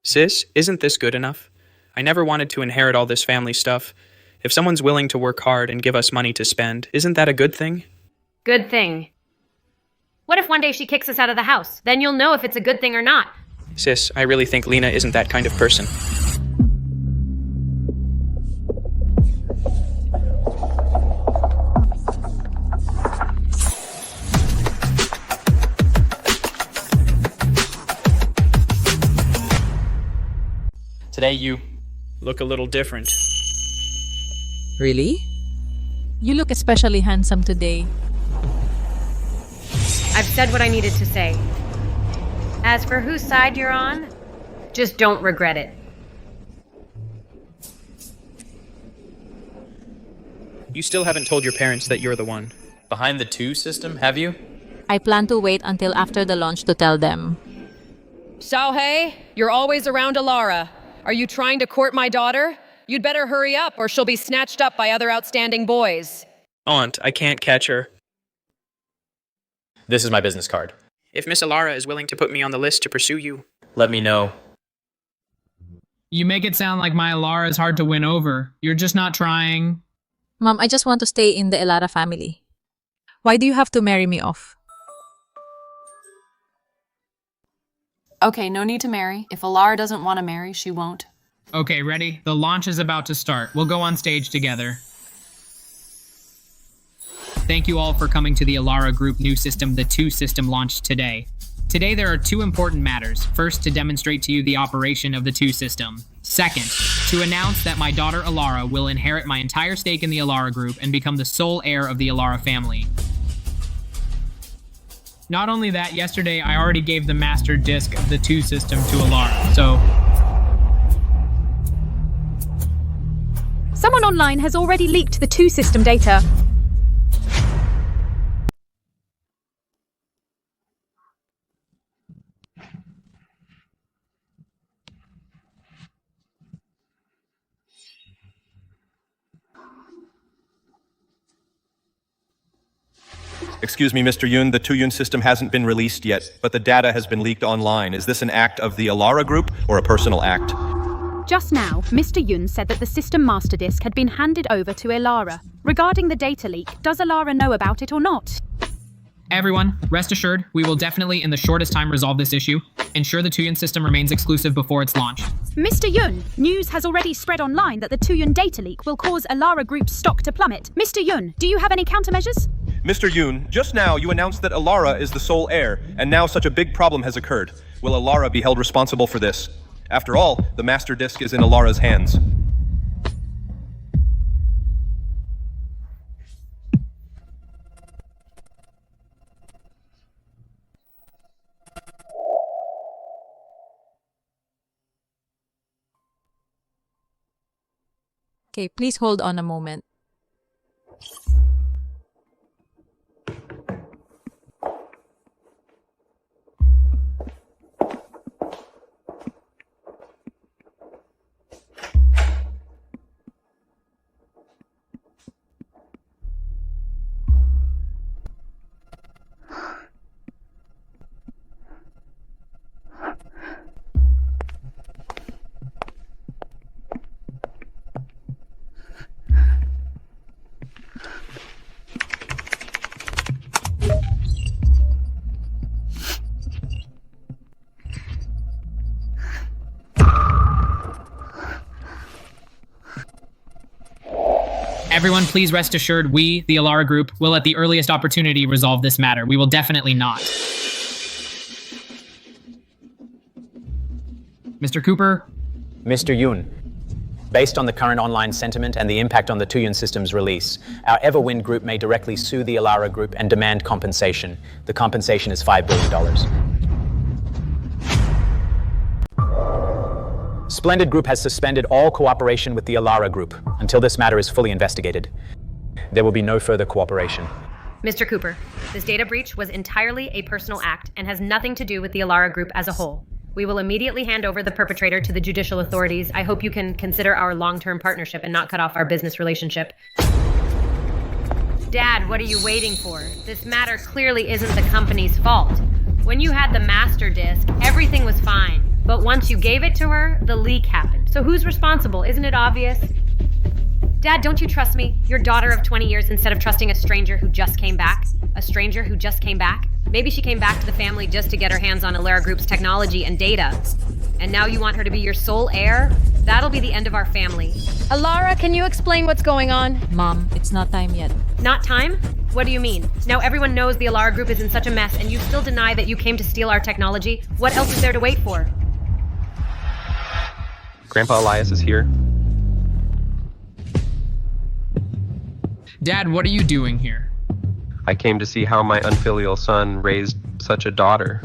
Sis, isn't this good enough? I never wanted to inherit all this family stuff. If someone's willing to work hard and give us money to spend, isn't that a good thing? Good thing. What if one day she kicks us out of the house? Then you'll know if it's a good thing or not. Sis, I really think Lena isn't that kind of person. Today you look a little different. Really? You look especially handsome today. I've said what I needed to say. As for whose side you're on, just don't regret it. You still haven't told your parents that you're the one. behind the 2 system, have you? I plan to wait until after the launch to tell them. Xiaohei, you're always around Alara. Are you trying to court my daughter? You'd better hurry up or she'll be snatched up by other outstanding boys. Aunt, I can't catch her. This is my business card. If Miss Alara is willing to put me on the list to pursue you, let me know. You make it sound like my Alara is hard to win over. You're just not trying. Mom, I just want to stay in the Elara family. Why do you have to marry me off? Okay, no need to marry. If Alara doesn't want to marry, she won't. Okay, ready? The launch is about to start. We'll go on stage together. Thank you all for coming to the Alara Group new system, the 2 system launched today. Today there are 2 important matters. First, to demonstrate to you the operation of the 2 system. Second, to announce that my daughter Alara will inherit my entire stake in the Alara Group and become the sole heir of the Alara family. Not only that, yesterday I already gave the master disk of the 2 system to Alara, so... Someone online has already leaked the 2 system data. Excuse me, Mr. Yun, the 2-Yun system hasn't been released yet, but the data has been leaked online. Is this an act of the Alara Group or a personal act? Just now, Mr. Yun said that the system master disk had been handed over to Elara. Regarding the data leak, does Alara know about it or not? Everyone, rest assured, we will definitely in the shortest time resolve this issue. Ensure the 2-Yun system remains exclusive before its launch. Mr. Yun, news has already spread online that the 2-Yun data leak will cause Alara Group's stock to plummet. Mr. Yun, do you have any countermeasures? Mr. Yun, just now you announced that Alara is the sole heir, and now such a big problem has occurred. Will Alara be held responsible for this? After all, the master disk is in Alara's hands. Okay, please hold on a moment. Everyone, please rest assured we, the Alara Group, will at the earliest opportunity resolve this matter. We will definitely not. Mr. Cooper? Mr. Yun, based on the current online sentiment and the impact on the 2-Yun system's release, our Everwind Group may directly sue the Alara Group and demand compensation. The compensation is $5 billion. Splendid Group has suspended all cooperation with the Alara Group until this matter is fully investigated. There will be no further cooperation. Mr. Cooper, this data breach was entirely a personal act and has nothing to do with the Alara Group as a whole. We will immediately hand over the perpetrator to the judicial authorities. I hope you can consider our long-term partnership and not cut off our business relationship. Dad, what are you waiting for? This matter clearly isn't the company's fault. When you had the master disk, everything was fine. But once you gave it to her, the leak happened. So who's responsible? Isn't it obvious? Dad, don't you trust me? Your daughter of 20 years instead of trusting a stranger who just came back? A stranger who just came back? Maybe she came back to the family just to get her hands on Alara Group's technology and data. And now you want her to be your sole heir? That'll be the end of our family. Alara, can you explain what's going on? Mom, it's not time yet. Not time? What do you mean? Now everyone knows the Alara Group is in such a mess and you still deny that you came to steal our technology? What else is there to wait for? Grandpa Elias is here. Dad, what are you doing here? I came to see how my unfilial son raised such a daughter.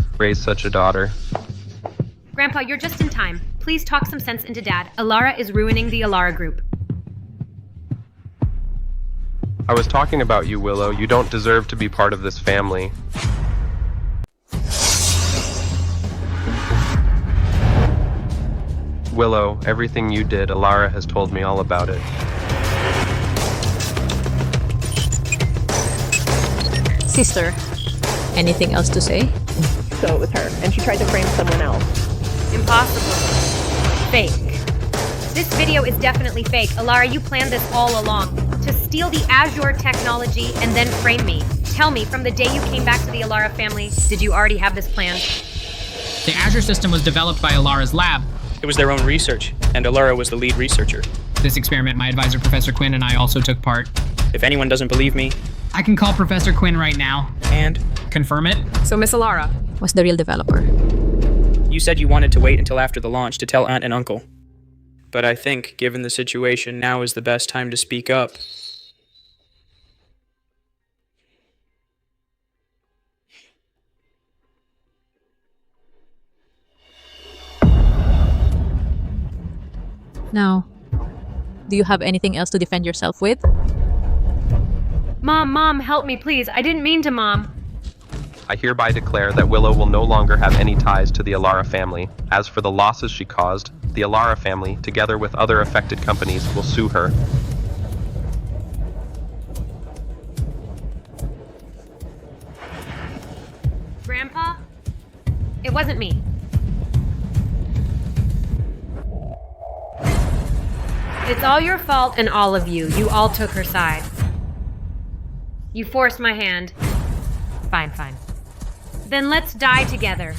Grandpa, you're just in time. Please talk some sense into Dad. Alara is ruining the Alara Group. I was talking about you, Willow. You don't deserve to be part of this family. Willow, everything you did, Alara has told me all about it. Sister, anything else to say? So it was her, and she tried to frame someone else. Impossible. Fake. This video is definitely fake. Alara, you planned this all along. To steal the Azure technology and then frame me. Tell me, from the day you came back to the Alara family, did you already have this planned? The Azure system was developed by Alara's lab. It was their own research, and Alara was the lead researcher. This experiment, my advisor, Professor Quinn, and I also took part. If anyone doesn't believe me... I can call Professor Quinn right now. And? Confirm it. So Miss Alara was the real developer. You said you wanted to wait until after the launch to tell Aunt and Uncle. But I think, given the situation, now is the best time to speak up. Now, do you have anything else to defend yourself with? Mom, help me, please. I didn't mean to, Mom. I hereby declare that Willow will no longer have any ties to the Alara family. As for the losses she caused, the Alara family, together with other affected companies, will sue her. Grandpa? It wasn't me. It's all your fault and all of you. You all took her side. You forced my hand. Fine. Then let's die together.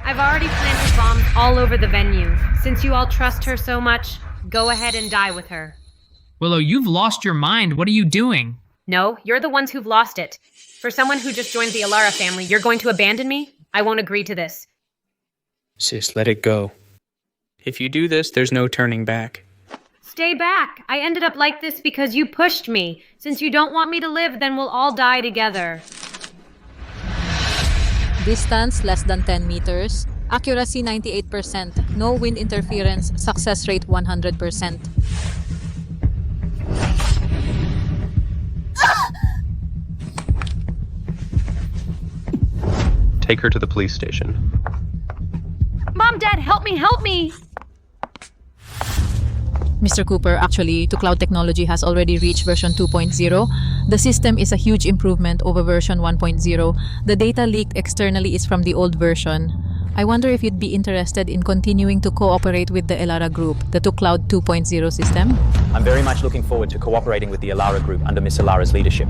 I've already planted bombs all over the venue. Since you all trust her so much, go ahead and die with her. Willow, you've lost your mind. What are you doing? No, you're the ones who've lost it. For someone who just joined the Alara family, you're going to abandon me? I won't agree to this. Sis, let it go. If you do this, there's no turning back. Stay back. I ended up like this because you pushed me. Since you don't want me to live, then we'll all die together. Distance less than 10 meters. Accuracy 98%. No wind interference. Success rate 100%. Take her to the police station. Mom, Dad, help me! Mr. Cooper, actually, 2Cloud technology has already reached version 2.0. The system is a huge improvement over version 1.0. The data leaked externally is from the old version. I wonder if you'd be interested in continuing to cooperate with the Alara Group, the 2Cloud 2.0 system. I'm very much looking forward to cooperating with the Alara Group under Miss Alara's leadership.